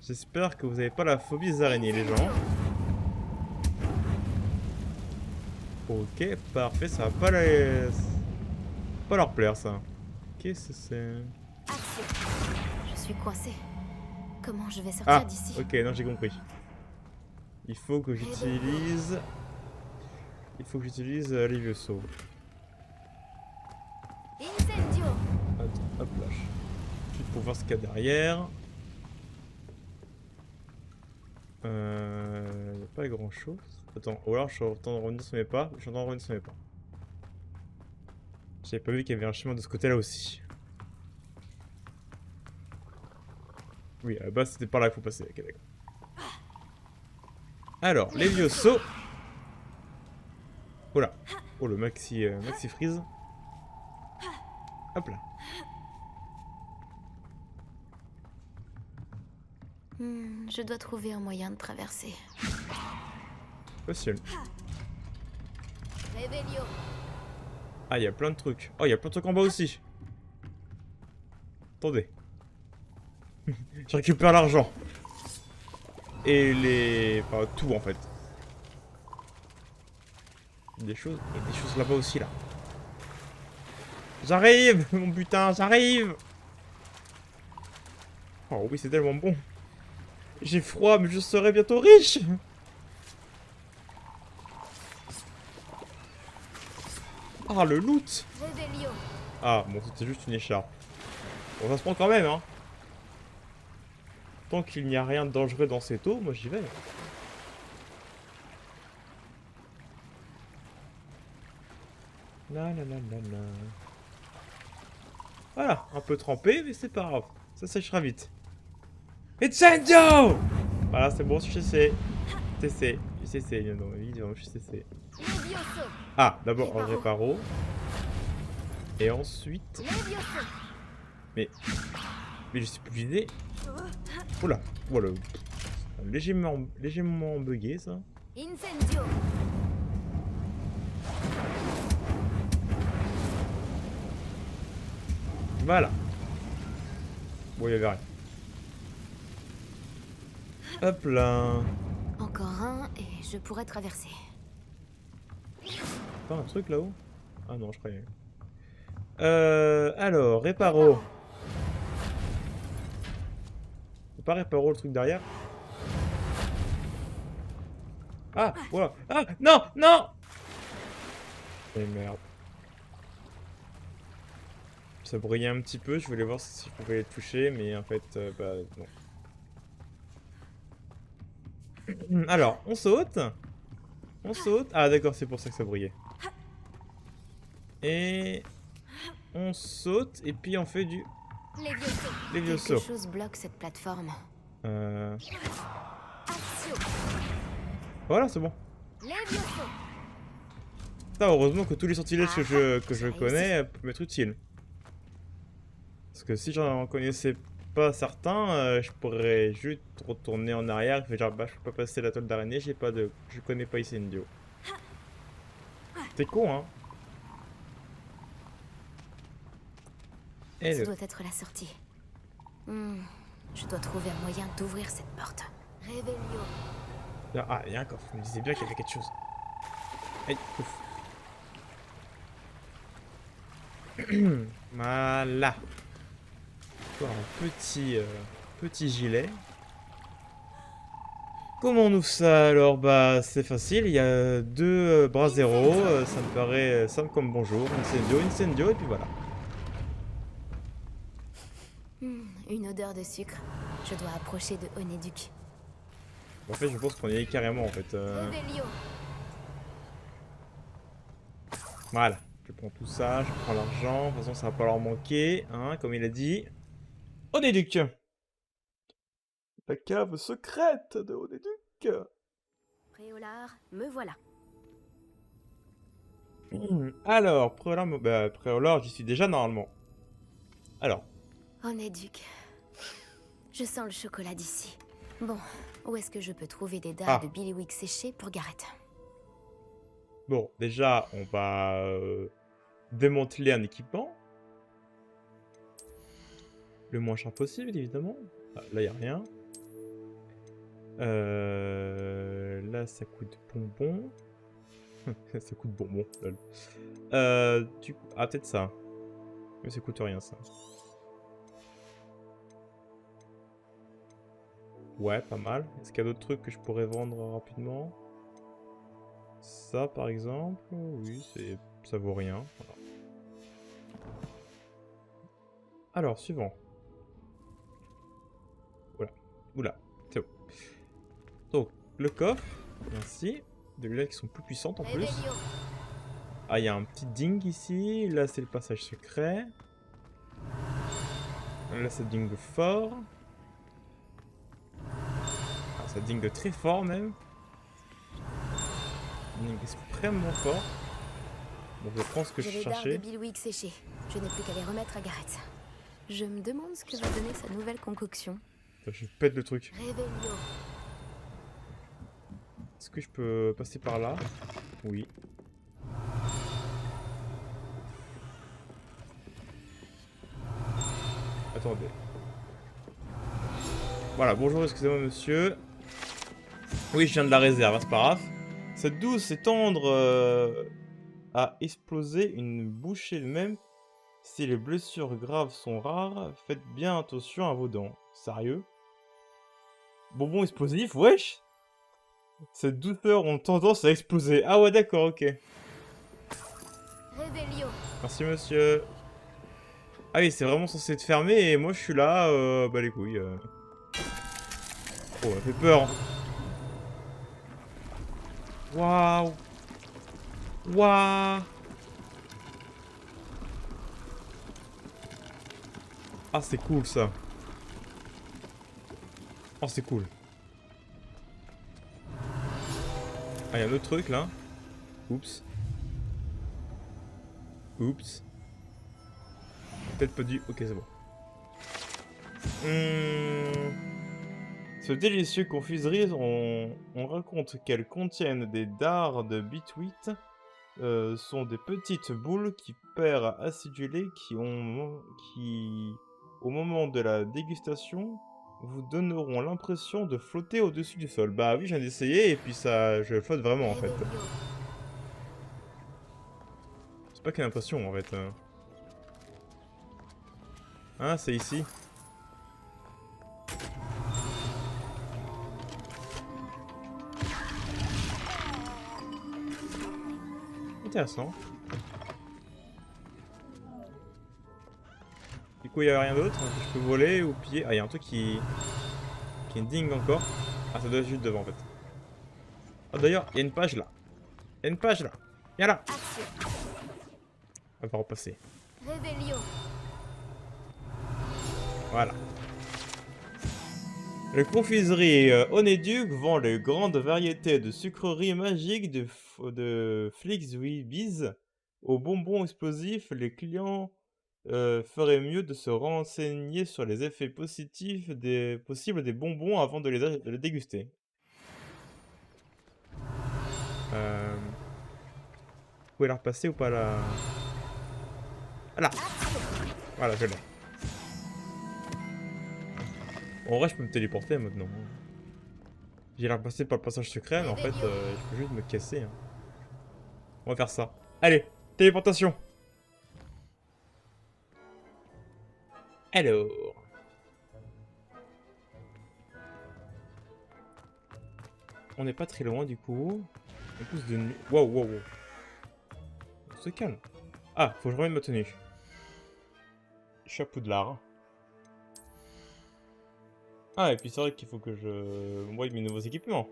J'espère que vous n'avez pas la phobie des araignées, les gens. Ok, parfait, ça va pas pas leur plaire, ça. Qu'est-ce que c'est? Action. Je suis coincée. Comment je vais sortir Ah, d'ici? ok, non, j'ai compris. Il faut que j'utilise... les vieux sauts. Incendio. Attends, hop là. Juste pour voir ce qu'il y a derrière. Y a pas grand chose. Attends, ou alors je suis en train de revenir sur mes pas. Je suis en train de revenir sur mes pas. J'avais pas vu qu'il y avait un chemin de ce côté là aussi. Oui, à la base c'était par là qu'il faut passer. Ok, d'accord. Alors, les vieux sauts. Oh là. Oh, le maxi freeze. Hop là. Je dois trouver un moyen de traverser. Facile. Réveillon. Ah, il y a plein de trucs. Oh, il y a plein de trucs en bas aussi. Attendez. Je récupère l'argent. Et les... Enfin, tout en fait. Des choses... Et des choses là-bas aussi, là. J'arrive, mon putain, j'arrive. Oh oui, c'est tellement bon. J'ai froid, mais je serai bientôt riche. Ah, le loot. Réveillon. Ah, bon, c'était juste une écharpe. Bon, ça se prend quand même, hein. Tant qu'il n'y a rien de dangereux dans cette eau, moi j'y vais. La la la la la. Voilà, un peu trempé, mais c'est pas grave. Ça séchera vite. Incendio! Voilà, c'est bon, je sais. CC. CC, dans ma vie, je suis CC. Levioso. Ah, d'abord un réparo. Et ensuite... Levioso. Mais je suis plus vidé. Oula, voilà. Légèrement bugué, ça. Incendio. Voilà. Bon, il y avait rien. Hop là. Encore un et je pourrais traverser. Pas un truc là-haut? Ah non, je croyais. Alors, réparo. C'est pas réparo le truc derrière? Ah, voilà. Ah, non, non! Et merde. Ça brillait un petit peu, je voulais voir si je pouvais les toucher, mais en fait, bah, non. Alors, on saute. On saute. Ah d'accord, c'est pour ça que ça brillait. Et... on saute, et puis on fait du... Levioso. Levioso. Quelque chose bloque cette plateforme. Action. Voilà, c'est bon. Levioso. Ça, heureusement que tous les sortilèges que je connais peuvent m'être utiles. Parce que si j'en connaissais pas certains, je pourrais juste retourner en arrière et faire genre bah je peux pas passer la toile d'araignée, je connais pas Incendio. C'est con, hein. Ça doit être la sortie. Je dois trouver un moyen d'ouvrir cette porte. Réveillon. Ah, il y a un coffre, je me disais bien qu'il y avait quelque chose. Aïe, ouf. Voilà. Encore un petit gilet. Comment on ouvre ça alors? Bah c'est facile, il y a deux bras zéro, ça me paraît simple comme bonjour. Incendio, et puis voilà. Une odeur de sucre. Je dois approcher de Onéduc. En fait je pense qu'on y est carrément en fait. Réveillon. Voilà, je prends tout ça, je prends l'argent, de toute façon ça va pas leur manquer, hein, comme il a dit. Onéduc! La cave secrète de Onéduc! Préolard, me voilà. Alors, Préolard, j'y suis déjà normalement. Alors. Onéduc. Je sens le chocolat d'ici. Bon, où est-ce que je peux trouver des dards de Billywick séchés pour Gareth? Bon, déjà, on va démanteler un équipement. Le moins cher possible, évidemment. Ah, là, il n'y a rien. Là, ça coûte bonbon. Ça coûte bonbon, lol. Ah, peut-être ça. Mais ça coûte rien, ça. Ouais, pas mal. Est-ce qu'il y a d'autres trucs que je pourrais vendre rapidement? Ça, par exemple. Oui, ça vaut rien. Voilà. Alors, suivant. Oula. Oula. C'est bon. Donc, le coffre. Merci. Des lunettes qui sont plus puissantes en plus. Ah, il y a un petit ding ici. Là, c'est le passage secret. Là, ça dingue fort. Ah, ça dingue très fort, même. Ça dingue extrêmement fort. Bon, je prends ce que je J'ai les dards de cherchais. Billywick séchés. Je n'ai plus qu'à les remettre à Gareth. Je me demande ce que va donner sa nouvelle concoction. Putain, je pète le truc. Réveillon. Est-ce que je peux passer par là? Oui. Attendez. Voilà, bonjour, excusez-moi monsieur. Oui, je viens de la réserve, hein, c'est pas grave. Cette douce et tendre a explosé une bouchée même. Si les blessures graves sont rares, faites bien attention à vos dents. Sérieux? Bonbon explosif, wesh? Cette douceur ont tendance à exploser. Ah ouais, d'accord, ok. Réveillon. Merci monsieur. Ah oui, c'est vraiment censé être fermé et moi je suis là, bah les couilles. Oh, ça fait peur. Waouh. Waouh. Ah, c'est cool ça. Oh, c'est cool. Ah, il y a un autre truc là. Oups. Oups. Peut-être pas du... Ok, c'est bon. Ce délicieux confiserie, on raconte qu'elles contiennent des dards de bitwheat. Sont des petites boules qui perdent acidulées qui, au moment de la dégustation, vous donneront l'impression de flotter au-dessus du sol. Bah oui, j'ai essayé et puis ça, je flotte vraiment en fait. C'est pas quelle impression en fait. Ah, c'est ici. Intéressant. Du coup, il n'y a rien d'autre que je peux voler ou piller. Ah, il y a un truc qui est ding encore. Ah, ça doit être juste devant en fait. Ah, d'ailleurs, il y a une page là. Il y a une page là. Viens là. On va repasser. Réveillon. Voilà. Le confiserie Honeyduke vend les grandes variétés de sucreries magiques de Flixwibiz aux bonbons explosifs. Les clients feraient mieux de se renseigner sur les effets positifs possibles des bonbons avant de les déguster. Vous pouvez la repasser ou pas là? Ah là. Voilà, je l'ai. En vrai, je peux me téléporter maintenant. J'ai l'air de passer par le passage secret, mais en fait, je peux juste me casser. Hein. On va faire ça. Allez, téléportation. Alors. On n'est pas très loin du coup. En plus de nuit. Wow, wow, wow. On se calme. Ah, faut que je remette ma tenue. Chapeau de l'art. Ah, et puis c'est vrai qu'il faut que je voie mes nouveaux équipements.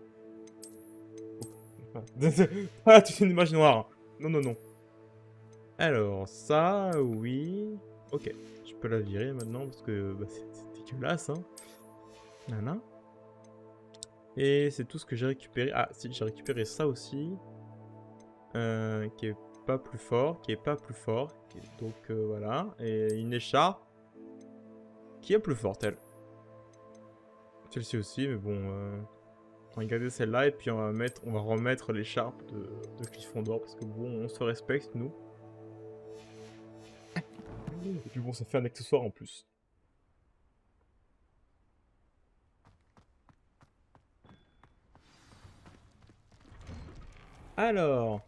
Ah, tu fais une image noire. Non, non, non. Alors, ça, oui. Ok, je peux la virer maintenant parce que bah, c'est dégueulasse. Hein. Nana. Et c'est tout ce que j'ai récupéré. Ah, si, j'ai récupéré ça aussi. Qui est pas plus fort. Qui est pas plus fort. Donc, voilà. Et une écharpe qui est plus forte, elle. Celle-ci aussi, mais bon... On va garder celle-là et puis on va remettre l'écharpe de Gryffondor parce que bon, on se respecte, nous. Et puis bon, ça fait un accessoire en plus. Alors...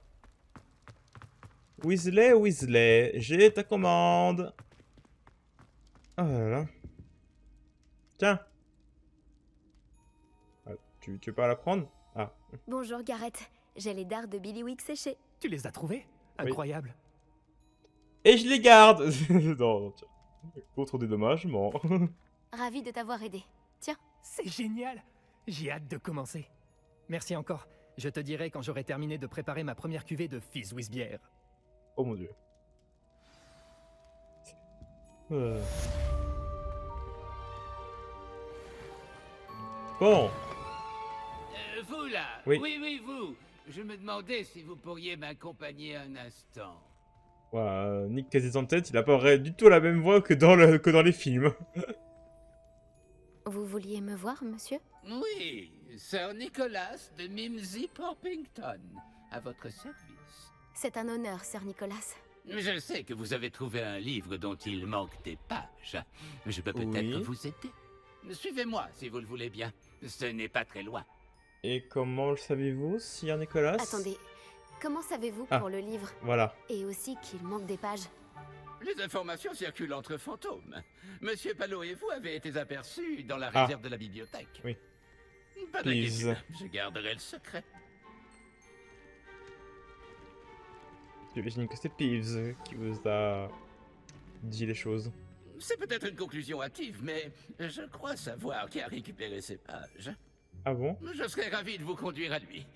Weasley, Weasley, j'ai ta commande. Oh là là. Tiens. Ah, tu veux pas la prendre? Ah. Bonjour Gareth, j'ai les dards de Billywick séchés. Tu les as trouvés? Oui. Incroyable. Et je les garde. Non, non, tiens. Contre dédommagement. Ravi de t'avoir aidé. Tiens. C'est génial. J'ai hâte de commencer. Merci encore. Je te dirai quand j'aurai terminé de préparer ma première cuvée de Fizz Whiz bière. Oh mon dieu. Bon. Vous là. Oui. Oui, vous. Je me demandais si vous pourriez m'accompagner un instant. Voilà, Nick Quasi-en-Tête, il apparaît du tout la même voix que dans les films. Vous vouliez me voir, monsieur? Oui, Sir Nicholas de Mimsy Porpington, à votre service. C'est un honneur, Sir Nicholas. Je sais que vous avez trouvé un livre dont il manque des pages. Je peux peut-être Oui. vous aider. Suivez-moi, si vous le voulez bien. Ce n'est pas très loin. Et comment le savez-vous, Sir Nicolas? Attendez, comment savez-vous Ah. pour le livre? Voilà. Et aussi qu'il manque des pages. Les informations circulent entre fantômes. Monsieur Palot et vous avez été aperçus dans la Ah. réserve de la bibliothèque. Oui. Pas Please. d'inquiétude, je garderai le secret. J'imagine que c'est Peeves qui vous a dit les choses. C'est peut-être une conclusion hâtive, mais je crois savoir qui a récupéré ces pages. Ah bon? Je serais ravi de vous conduire à lui,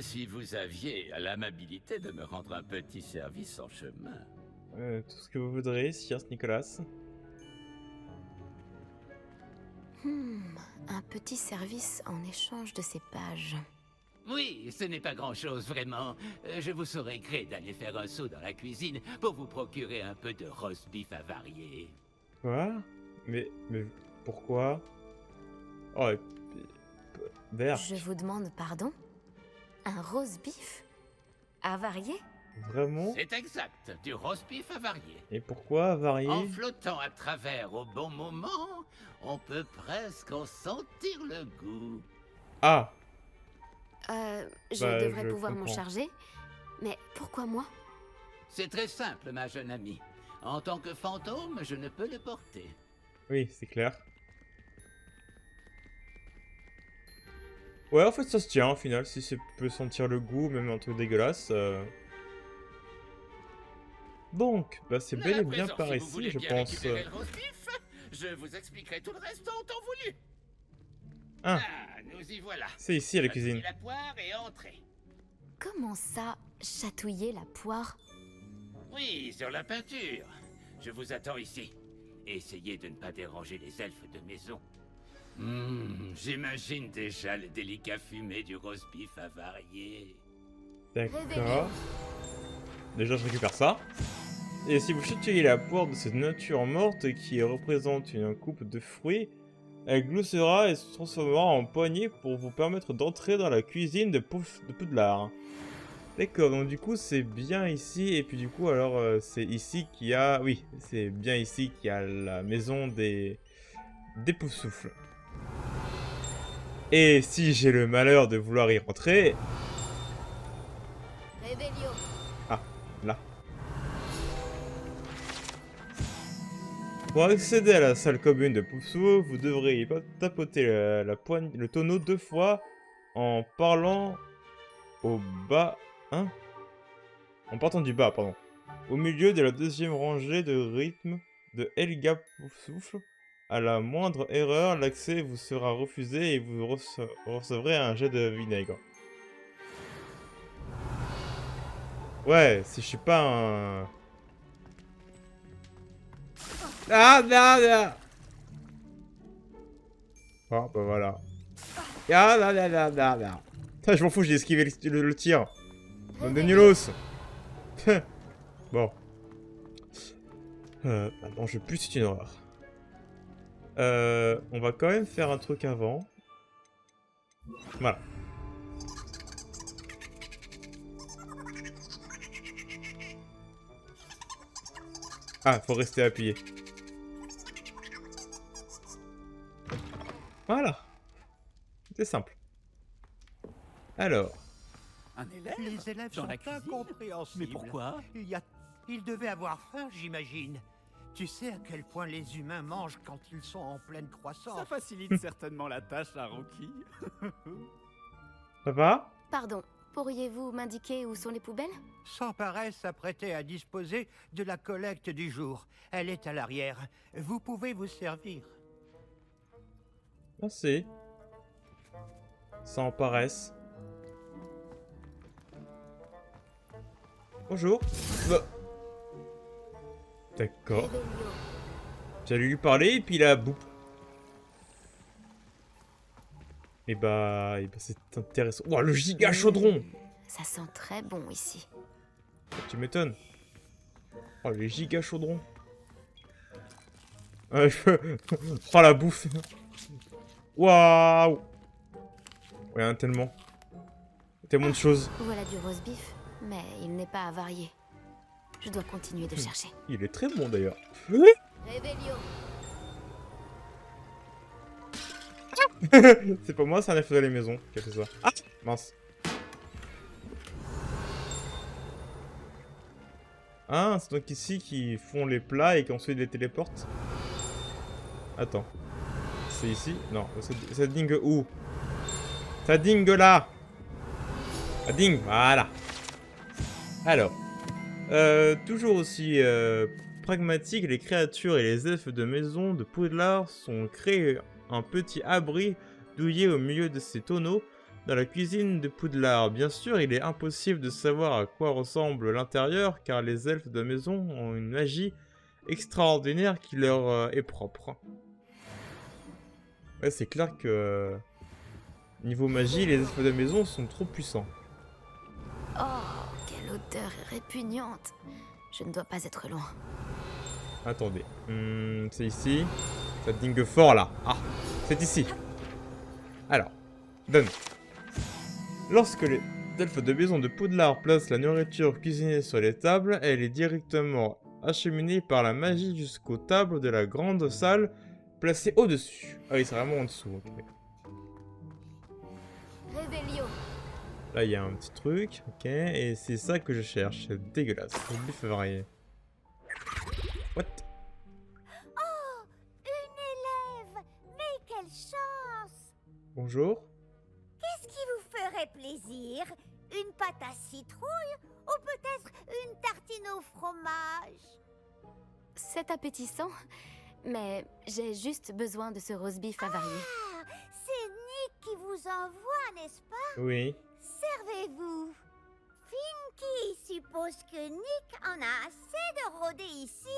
si vous aviez l'amabilité de me rendre un petit service en chemin. Tout ce que vous voudrez, Sir Nicolas. Un petit service en échange de ces pages. Oui, ce n'est pas grand-chose, vraiment. Je vous saurais gré d'aller faire un saut dans la cuisine pour vous procurer un peu de roast beef avarié. Quoi? Mais pourquoi? Oh, et vert. Je vous demande pardon? Un roast beef? Avarié? Vraiment? C'est exact, du roast beef avarié. Et pourquoi varier? En flottant à travers au bon moment, on peut presque en sentir le goût. Ah! Je Bah, devrais je pouvoir m'en comprends. charger. Mais pourquoi moi? C'est très simple, ma jeune amie. En tant que fantôme, je ne peux le porter. Oui, c'est clair. Ouais, en fait, ça se tient, au final, si ça peut sentir le goût, même un truc dégueulasse. Donc, bah c'est bel et bien À présent, par si vous ici, voulez je bien pense. récupérer le roast beef, je vous expliquerai tout le reste en temps voulu. Ah, Nous y voilà. c'est ici, à la Chatouillez cuisine. la poire et entrez. Comment ça, chatouiller la poire? Oui, sur la peinture. Je vous attends ici. Essayez de ne pas déranger les elfes de maison. J'imagine déjà le délicat fumé du roast beef avarié. D'accord. Déjà, je récupère ça. Et si vous chatouillez la poire de cette nature morte qui représente une coupe de fruits, elle gloussera et se transformera en poignée pour vous permettre d'entrer dans la cuisine de Poudlard. D'accord, donc du coup c'est bien ici, et puis du coup alors c'est ici qu'il y a... Oui, c'est bien ici qu'il y a la maison des Poufsouffles. Et si j'ai le malheur de vouloir y rentrer... Réveillon. Ah, là. Pour accéder à la salle commune de Poufsouffle, vous devrez y tapoter le tonneau 2 fois en parlant au bas... Hein? En partant du bas, pardon. Au milieu de la deuxième rangée de rythme de Helga Poufsouffle. À la moindre erreur, l'accès vous sera refusé et vous recevrez un jet de vinaigre. Ouais, si je suis pas un... Ah, non, non. Oh, bah voilà. Ah, non, non, non, non, non. Putain, je m'en fous, j'ai esquivé le tir. Bande de nulos. Bon. Maintenant, je pue, c'est une horreur. On va quand même faire un truc avant. Voilà. Ah, faut rester appuyé. Voilà. C'est simple. Alors. Un élève? Les élèves Dans sont la cuisine? incompréhensibles. Mais pourquoi? Il devait avoir faim, j'imagine. Tu sais à quel point les humains mangent quand ils sont en pleine croissance. Ça facilite certainement la tâche à Rocky. Papa? Pardon, pourriez-vous m'indiquer où sont les poubelles? Sans paresse s'apprêtait à disposer de la collecte du jour. Elle est à l'arrière. Vous pouvez vous servir. Merci. Sans paresse. Bonjour. Bah. D'accord. Réveillon. J'allais lui parler et puis il a boum. Et bah c'est intéressant. Ouah, le giga chaudron. Ça sent très bon ici. Tu m'étonnes. Oh, les giga chaudrons. Oh, la bouffe. Waouh. Ouais, hein, tellement. Tellement de choses. Voilà du roast beef, mais il n'est pas avarié. Je dois continuer de chercher. Il est très bon d'ailleurs. Réveillon. C'est pas moi, c'est un elfe de la maison qui a fait ça. Ah, mince. Ah, c'est donc ici qu'ils font les plats et qu'ensuite ils les téléportent. Attends. C'est ici? Non, ça dingue où? Ça dingue là. Ça dingue, voilà. Alors. Toujours aussi pragmatique, les créatures et les elfes de maison de Poudlard sont créés un petit abri douillet au milieu de ces tonneaux dans la cuisine de Poudlard. Bien sûr, il est impossible de savoir à quoi ressemble l'intérieur car les elfes de maison ont une magie extraordinaire qui leur est propre. Ouais, c'est clair que niveau magie, les elfes de maison sont trop puissants. Oh, quelle odeur répugnante. Je ne dois pas être loin. Attendez, c'est ici. Ça dingue fort là. Ah, c'est ici. Alors, donne. Lorsque les elfes de maison de Poudlard placent la nourriture cuisinée sur les tables, elle est directement acheminée par la magie jusqu'aux tables de la grande salle placée au-dessus. Ah oui, c'est vraiment en dessous. Okay. Réveillon. Là, il y a un petit truc, ok, et c'est ça que je cherche. C'est dégueulasse. Le bif varié. What? Oh, une élève! Mais quelle chance! Bonjour. Qu'est-ce qui vous ferait plaisir? Une pâte à citrouille ou peut-être une tartine au fromage? C'est appétissant, mais j'ai juste besoin de ce roast beef avarié. Ah, c'est Nick qui vous envoie, n'est-ce pas? Oui. Servez-vous. Finky suppose que Nick en a assez de rôder ici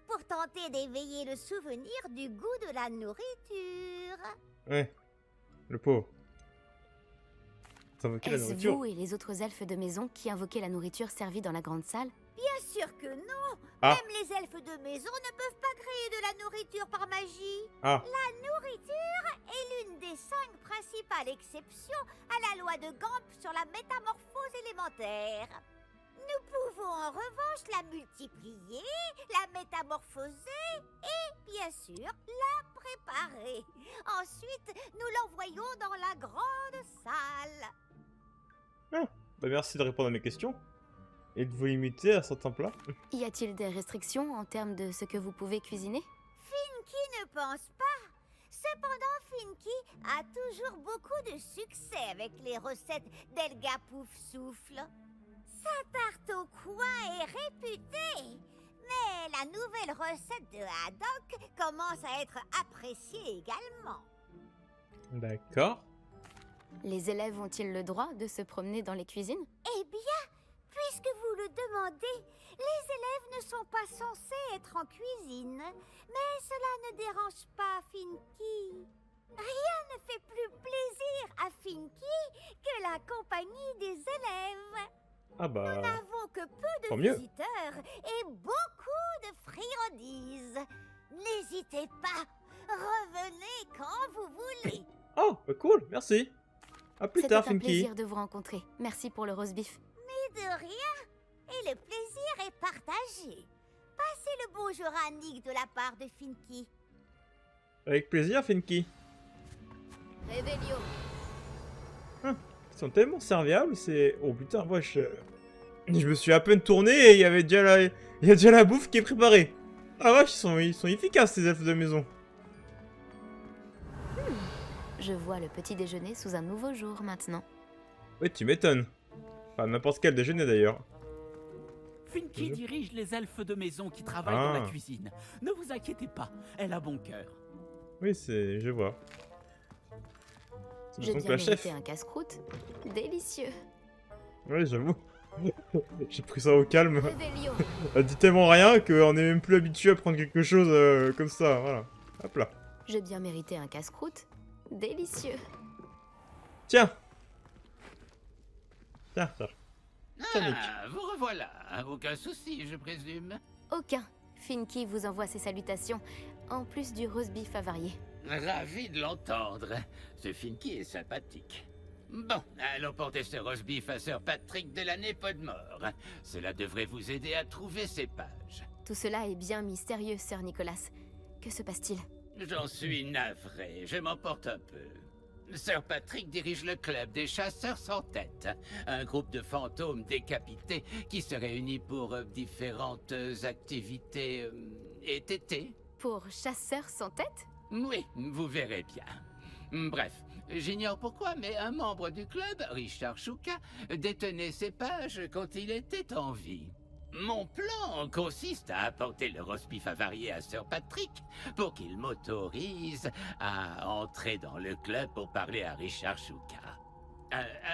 pour tenter d'éveiller le souvenir du goût de la nourriture. Ouais. Le pauvre. T'invoquais la Est-ce nourriture? vous et les autres elfes de maison qui invoquez la nourriture servie dans la grande salle? Bien sûr que non. Ah. Même les elfes de maison ne peuvent pas créer de la nourriture par magie. Ah. La nourriture est l'une des 5 principales exceptions à la loi de Gamp sur la métamorphose élémentaire. Nous pouvons en revanche la multiplier, la métamorphoser et, bien sûr, la préparer. Ensuite, nous l'envoyons dans la grande salle. Ah. Bah merci de répondre à mes questions. Et de vous limiter à certains plats. Y a-t-il des restrictions en termes de ce que vous pouvez cuisiner? Finky ne pense pas. Cependant, Finky a toujours beaucoup de succès avec les recettes d'Elga Pouf Souffle. Sa tarte au coin est réputée. Mais la nouvelle recette de Haddock commence à être appréciée également. D'accord. Les élèves ont-ils le droit de se promener dans les cuisines? Eh bien, puisque vous le demandez, les élèves ne sont pas censés être en cuisine. Mais cela ne dérange pas Finky. Rien ne fait plus plaisir à Finky que la compagnie des élèves. Ah bah... Nous n'avons que peu tant de mieux. visiteurs et beaucoup de friandises. N'hésitez pas, Revenez quand vous voulez. Oh, bah cool, merci. À plus C'était tard, un Finky. plaisir de vous rencontrer. Merci pour le roast beef. Mais de rien. Et le plaisir est partagé. Passez le bonjour à Nick de la part de Finky. Avec plaisir, Finky. Réveillon. Ils sont tellement serviables, c'est... Oh putain, wesh. Je me suis à peine tourné et il y avait déjà la... Il y a déjà la bouffe qui est préparée. Ah wesh, ils sont efficaces, ces elfes de maison. Je vois le petit déjeuner sous un nouveau jour maintenant. Ouais, tu m'étonnes. Enfin, n'importe quel déjeuner d'ailleurs. Finky dirige les elfes de maison qui travaillent dans la cuisine. Ne vous inquiétez pas, elle a bon cœur. Oui, c'est... je vois. C'est J'ai donc bien la chef. mérité un casse-croûte. Délicieux. Ouais, j'avoue. J'ai pris ça au calme. Réveillon. Elle dit tellement rien qu'on est même plus habitué à prendre quelque chose comme ça, voilà. Hop là. J'ai bien mérité un casse-croûte. Délicieux. Tiens. Tiens, tiens. Nick. Ah, vous revoilà. Aucun souci, je présume. Aucun. Finky vous envoie ses salutations, en plus du roast beef avarié. Ravi de l'entendre. Ce Finky est sympathique. Bon, allons porter ce roast beef à Sir Patrick de l'année Podmore. Cela devrait vous aider à trouver ces pages. Tout cela est bien mystérieux, Sir Nicholas. Que se passe-t-il? J'en suis navré, je m'emporte un peu. Sir Patrick dirige le club des chasseurs sans tête, un groupe de fantômes décapités qui se réunit pour différentes activités été. Pour chasseurs sans tête? Oui, vous verrez bien. Bref, j'ignore pourquoi, mais un membre du club, Richard Shuka, détenait ces pages quand il était en vie. Mon plan consiste à apporter le roast beef avarié à Sir Patrick pour qu'il m'autorise à entrer dans le club pour parler à Richard Shuka.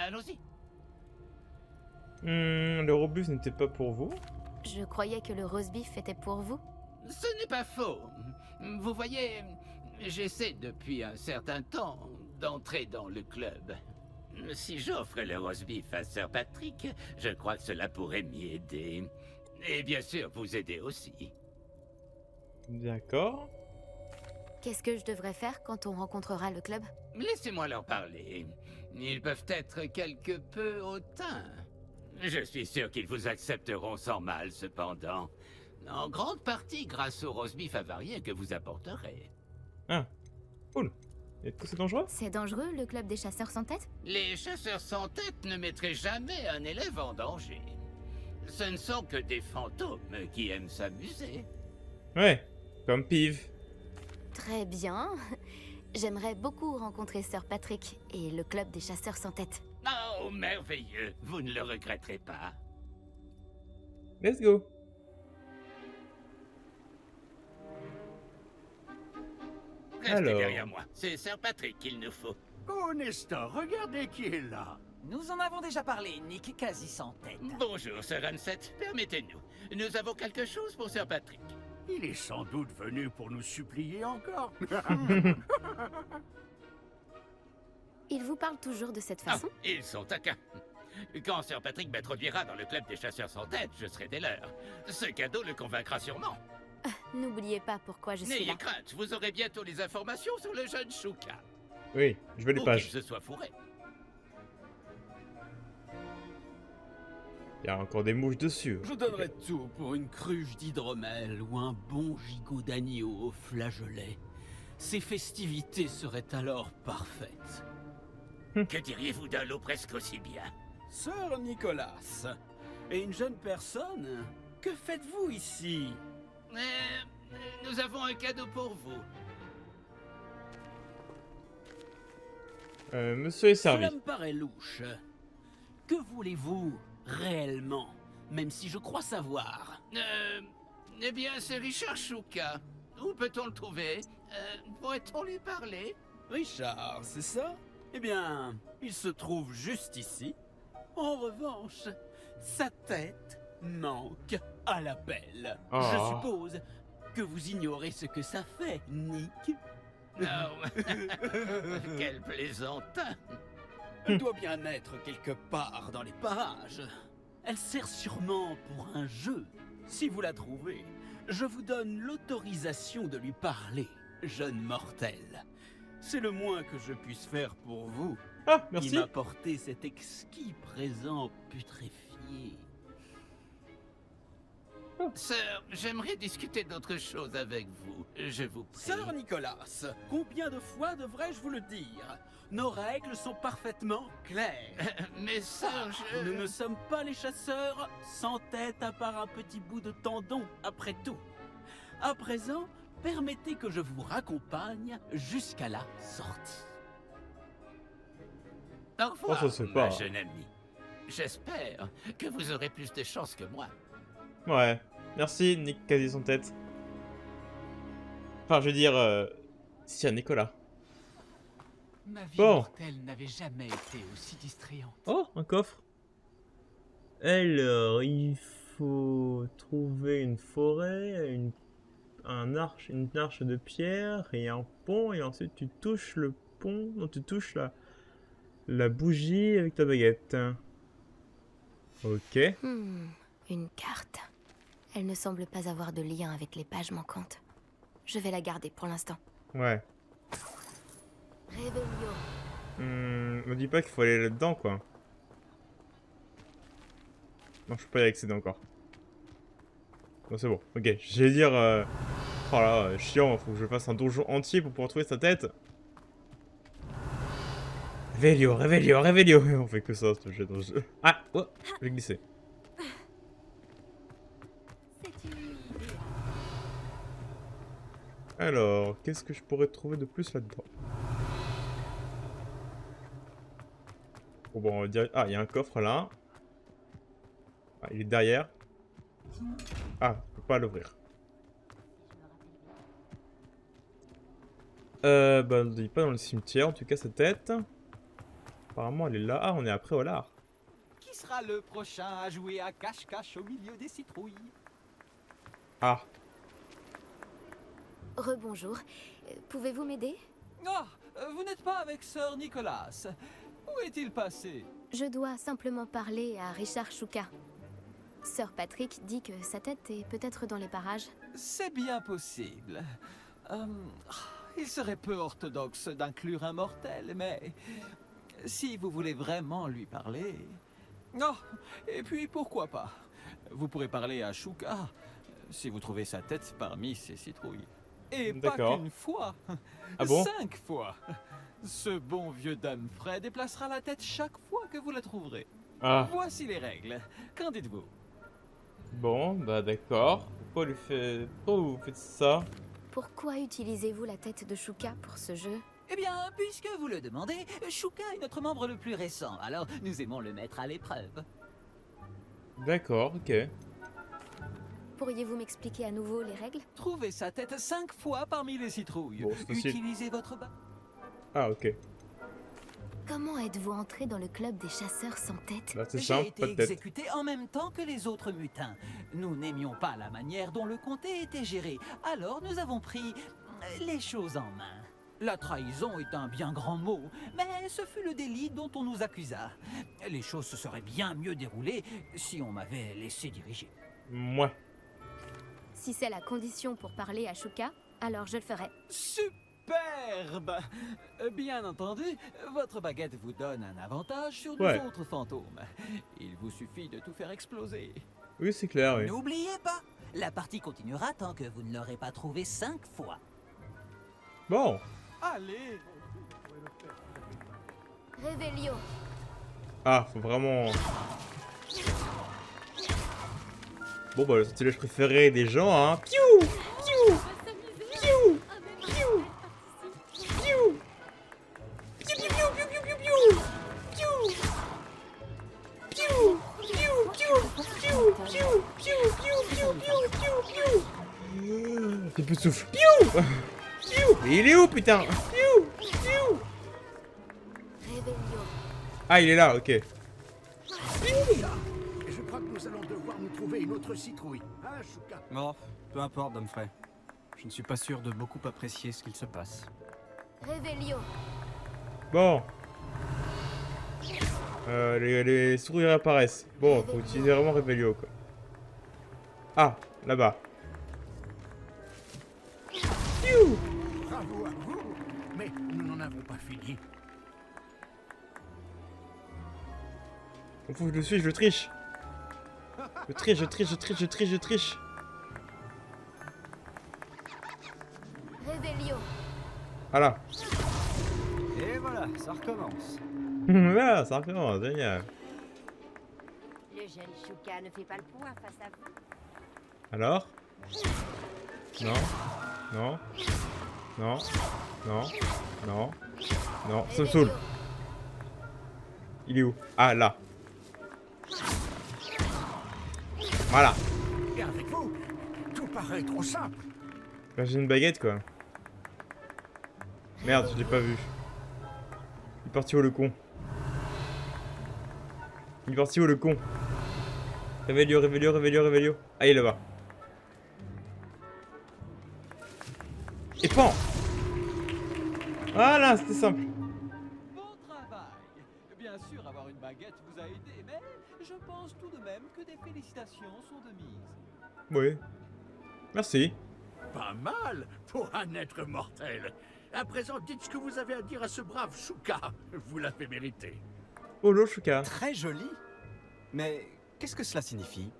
Allons-y. Le robust n'était pas pour vous? Je croyais que le roast beef était pour vous. Ce n'est pas faux. Vous voyez, j'essaie depuis un certain temps d'entrer dans le club. Si j'offre le roast beef à Sir Patrick, je crois que cela pourrait m'y aider. Et bien sûr, vous aider aussi. D'accord. Qu'est-ce que je devrais faire quand on rencontrera le club? Laissez-moi leur parler. Ils peuvent être quelque peu hautains. Je suis sûr qu'ils vous accepteront sans mal, cependant. En grande partie grâce au roast beef avarié que vous apporterez. Ah, cool. Est-ce que c'est dangereux? C'est dangereux, le club des chasseurs sans tête? Les chasseurs sans tête ne mettraient jamais un élève en danger. Ce ne sont que des fantômes qui aiment s'amuser. Ouais, comme Pive. Très bien. J'aimerais beaucoup rencontrer Sir Patrick et le club des chasseurs sans tête. Oh, merveilleux. Vous ne le regretterez pas. Let's go. Restez Alors. derrière moi. C'est Sir Patrick qu'il nous faut. Oh, Nestor, regardez qui est là. Nous en avons déjà parlé, Nick, quasi sans tête. Bonjour, Sir Ansett. Permettez-nous. Nous avons quelque chose pour Sir Patrick. Il est sans doute venu pour nous supplier encore. Ils vous parlent toujours de cette façon? Ils sont taquins. Quand Sir Patrick m'introduira dans le club des chasseurs sans tête, je serai des leurs. Ce cadeau le convaincra sûrement. N'oubliez pas pourquoi je suis là. N'ayez crainte, vous aurez bientôt les informations sur le jeune Shuka. Oui, je veux les Pour pages. qu'il se soit fourré. Il y a encore des mouches dessus. Je donnerais tout pour une cruche d'hydromel ou un bon gigot d'agneau au flageolet. Ces festivités seraient alors parfaites. Que diriez-vous d'un lot presque aussi bien? Sir Nicholas, et une jeune personne, que faites-vous ici? Nous avons un cadeau pour vous. Monsieur est servi. Cela me paraît louche. Que voulez-vous réellement, même si je crois savoir? Eh bien, c'est Richard Shuka. Où peut-on le trouver? Pourrait-on lui parler? Richard, c'est ça? Eh bien, il se trouve juste ici. En revanche, sa tête manque à l'appel. Oh. Je suppose que vous ignorez ce que ça fait, Nick. Oh, quel plaisantin! Elle doit bien être quelque part dans les parages. Elle sert sûrement pour un jeu. Si vous la trouvez, je vous donne l'autorisation de lui parler. jeune mortel. C'est le moins que je puisse faire pour vous. Ah, merci. Qui m'a porté cet exquis présent putréfié. Sœur, j'aimerais discuter d'autre chose avec vous. Je vous prie. Sœur Nicolas, combien de fois devrais-je vous le dire? Nos règles sont parfaitement claires. Mais sœur, Nous ne sommes pas les chasseurs sans tête à part un petit bout de tendon, après tout. À présent, permettez que je vous raccompagne jusqu'à la sortie. Au revoir, Oh, ça se fait ma pas. jeune amie. J'espère que vous aurez plus de chance que moi. Ouais. Merci, Nick, quasi sans tête. Enfin, je veux dire... si, à Nicolas. Ma vie Bon. mortelle n'avait jamais été aussi distrayante. Oh, un coffre. Alors, il faut trouver une forêt, une arche de pierre et un pont, et ensuite tu touches le pont, non, tu touches la bougie avec ta baguette. Ok. Une carte. Elle ne semble pas avoir de lien avec les pages manquantes. Je vais la garder pour l'instant. Ouais. Réveillon. Me dis pas qu'il faut aller là-dedans, quoi. Non, je peux pas y accéder encore. Bon, c'est bon. Ok, j'allais dire... Oh là, chiant, faut que je fasse un donjon entier pour pouvoir trouver sa tête. Réveillon, réveillon, réveillon. On fait que ça, ce jeu dans le jeu. Ah, oh, j'ai glissé. Alors, qu'est-ce que je pourrais trouver de plus là-dedans? Oh, bon, on va dire... Ah, il y a un coffre là. Ah, il est derrière. Ah, je peux pas l'ouvrir. Bah, on ne dit pas dans le cimetière, en tout cas, sa tête. Apparemment, elle est là. Ah, on est après Olar. Qui sera le prochain à jouer à cache-cache au milieu des citrouilles? Ah. Rebonjour. Pouvez-vous m'aider? Oh, vous n'êtes pas avec Sir Nicolas. Où est-il passé? Je dois simplement parler à Richard Shuka. Sir Patrick dit que sa tête est peut-être dans les parages. C'est bien possible. Il serait peu orthodoxe d'inclure un mortel, mais si vous voulez vraiment lui parler... Oh, et puis pourquoi pas? Vous pourrez parler à Shuka si vous trouvez sa tête parmi ces citrouilles. Et pas D'accord. qu'une fois. Ah bon? 5 fois. Ce bon vieux Fred déplacera la tête chaque fois que vous la trouverez. Ah. Voici les règles. Qu'en dites-vous? Bon, bah d'accord. Pourquoi vous faites ça? Pourquoi utilisez-vous la tête de Shuka pour ce jeu? Eh bien, puisque vous le demandez, Shuka est notre membre le plus récent, alors nous aimons le mettre à l'épreuve. D'accord, ok. Pourriez-vous m'expliquer à nouveau les règles? Trouvez sa tête 5 fois parmi les citrouilles. Bon, c'est facile. Utilisez votre bas. Ah, ok. Comment êtes-vous entré dans le club des chasseurs sans tête? Bah, c'est J'ai simple, été pas de tête. exécuté en même temps que les autres mutins. Nous n'aimions pas la manière dont le comté était géré, alors nous avons pris les choses en main. La trahison est un bien grand mot, mais ce fut le délit dont on nous accusa. Les choses se seraient bien mieux déroulées si on m'avait laissé diriger. Moi. Si c'est la condition pour parler à Shuka, alors je le ferai. Superbe! Bien entendu, votre baguette vous donne un avantage sur Ouais. nous autres fantômes. Il vous suffit de tout faire exploser. Oui, c'est clair, oui. N'oubliez pas, la partie continuera tant que vous ne l'aurez pas trouvé 5 fois. Bon. Allez! Réveillon. Ah, faut vraiment... Bon, bah, le sortilège préféré des gens, hein. Piou! Piou! Piou! Piou! Piou! Piou, piou, piou, piou, piou, piou! Piou! Piou! Piou, piou, piou, piou, piou, piou, piou, piou, piou! J'ai plus de souffle. Piou! Piou! Mais il est où, putain? Piou! Piou! Réveillon. Ah, il est là, ok. Je crois que nous allons devoir nous trouver une autre citrouille. Hein, Shuka? Oh, peu importe, Dumfrey. Je ne suis pas sûr de beaucoup apprécier ce qu'il se passe. Réveillon. Bon. Les souris réapparaissent. Bon, faut utiliser vraiment Réveillon, quoi. Ah, là-bas. Piou! Bravo à vous. Mais nous n'en avons pas fini. Il faut que je le suis, je le triche. Je triche, je triche, je triche, je triche, je triche. Réveillon. Voilà. Et voilà, ça recommence. Voilà, ça recommence, génial. Le jeune Chouka ne fait pas le poids face à vous. Alors? Non. Non. Non. Non. Non. Non. Ça me saoule. Il est où? Ah, là. Voilà. Et avec vous, tout paraît trop simple. Là, j'ai une baguette, quoi. Merde, je l'ai pas vu. Il est parti où, le con? Il est parti où, le con? Réveillon, réveillon, réveillon, réveillon. Ah, il est là-bas. Et pan! Voilà, c'était simple. Bon travail. Bien sûr, avoir une baguette vous a aidé, mais je pense tout de même que des félicitations sont de mise. Oui. Merci. Pas mal pour un être mortel. À présent, dites ce que vous avez à dire à ce brave Chouka. Vous l'avez mérité. Holo Chouka. Très joli. Mais qu'est-ce que cela signifie?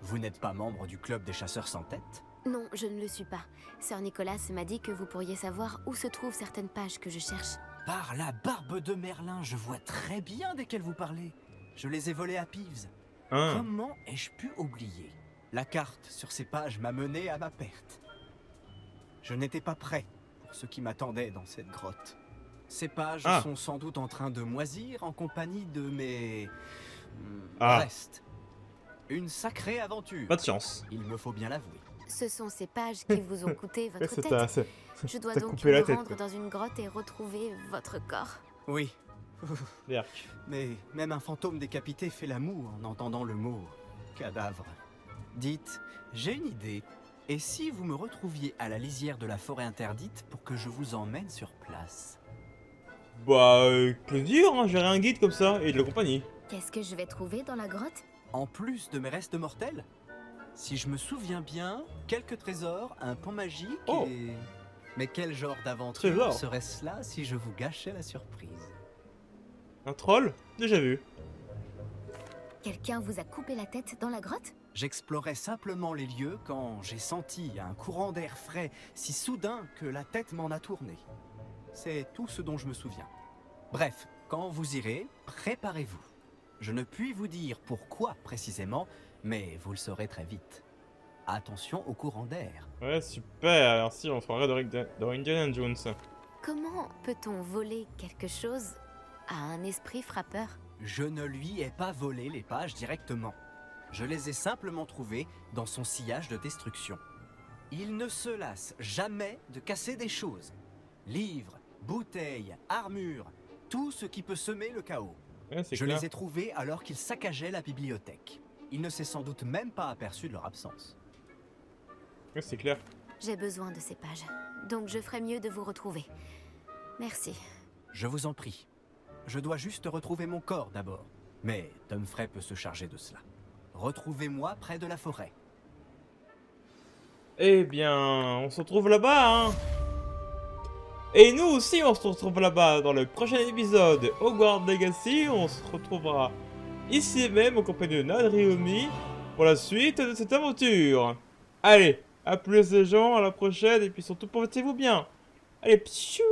Vous n'êtes pas membre du club des chasseurs sans tête? Non, je ne le suis pas. Sœur Nicolas m'a dit que vous pourriez savoir où se trouvent certaines pages que je cherche. Par la barbe de Merlin, je vois très bien desquelles vous parlez. Je les ai volées à Peeves. Hein. Comment ai-je pu oublier? La carte sur ces pages m'a mené à ma perte. Je n'étais pas prêt pour ce qui m'attendait dans cette grotte. Ces pages sont sans doute en train de moisir en compagnie de mes... restes. Une sacrée aventure. Pas de chance. Il me faut bien l'avouer. Ce sont ces pages qui vous ont coûté votre C'est tête. Je dois donc coupé la me tête, rendre quoi. dans une grotte et retrouver votre corps. Oui. Berk. Mais même un fantôme décapité fait la moue en entendant le mot cadavre. Dites, j'ai une idée. Et si vous me retrouviez à la lisière de la forêt interdite pour que je vous emmène sur place? Bah, plaisir, hein, gérer un guide comme ça et de la compagnie. Qu'est-ce que je vais trouver dans la grotte? En plus de mes restes mortels? Si je me souviens bien, quelques trésors, un pont magique et... Mais quel genre d'aventure Trésor. serait cela si je vous gâchais la surprise? Un troll? Déjà vu. Quelqu'un vous a coupé la tête dans la grotte? J'explorais simplement les lieux quand j'ai senti un courant d'air frais si soudain que la tête m'en a tourné. C'est tout ce dont je me souviens. Bref, quand vous irez, préparez-vous. Je ne puis vous dire pourquoi précisément, mais vous le saurez très vite. Attention au courant d'air. Ouais, super, merci, on se croirait dans Indiana Jones. Comment peut-on voler quelque chose à un esprit frappeur? Je ne lui ai pas volé les pages directement. Je les ai simplement trouvées dans son sillage de destruction. Il ne se lasse jamais de casser des choses. Livres, bouteilles, armures, tout ce qui peut semer le chaos. Ouais, c'est Je clair. les ai trouvés alors qu'il saccageait la bibliothèque. Il ne s'est sans doute même pas aperçu de leur absence. Ouais, c'est clair. J'ai besoin de ces pages, donc je ferais mieux de vous retrouver. Merci. Je vous en prie. Je dois juste retrouver mon corps d'abord. Mais Humphrey peut se charger de cela. Retrouvez-moi près de la forêt. Eh bien, on se retrouve là-bas, hein. Et nous aussi, on se retrouve là-bas dans le prochain épisode Hogwarts Legacy. On se retrouvera ici même en compagnie de Nadriomi pour la suite de cette aventure. Allez, à plus les gens, à la prochaine, et puis surtout, portez-vous bien. Allez, psiou!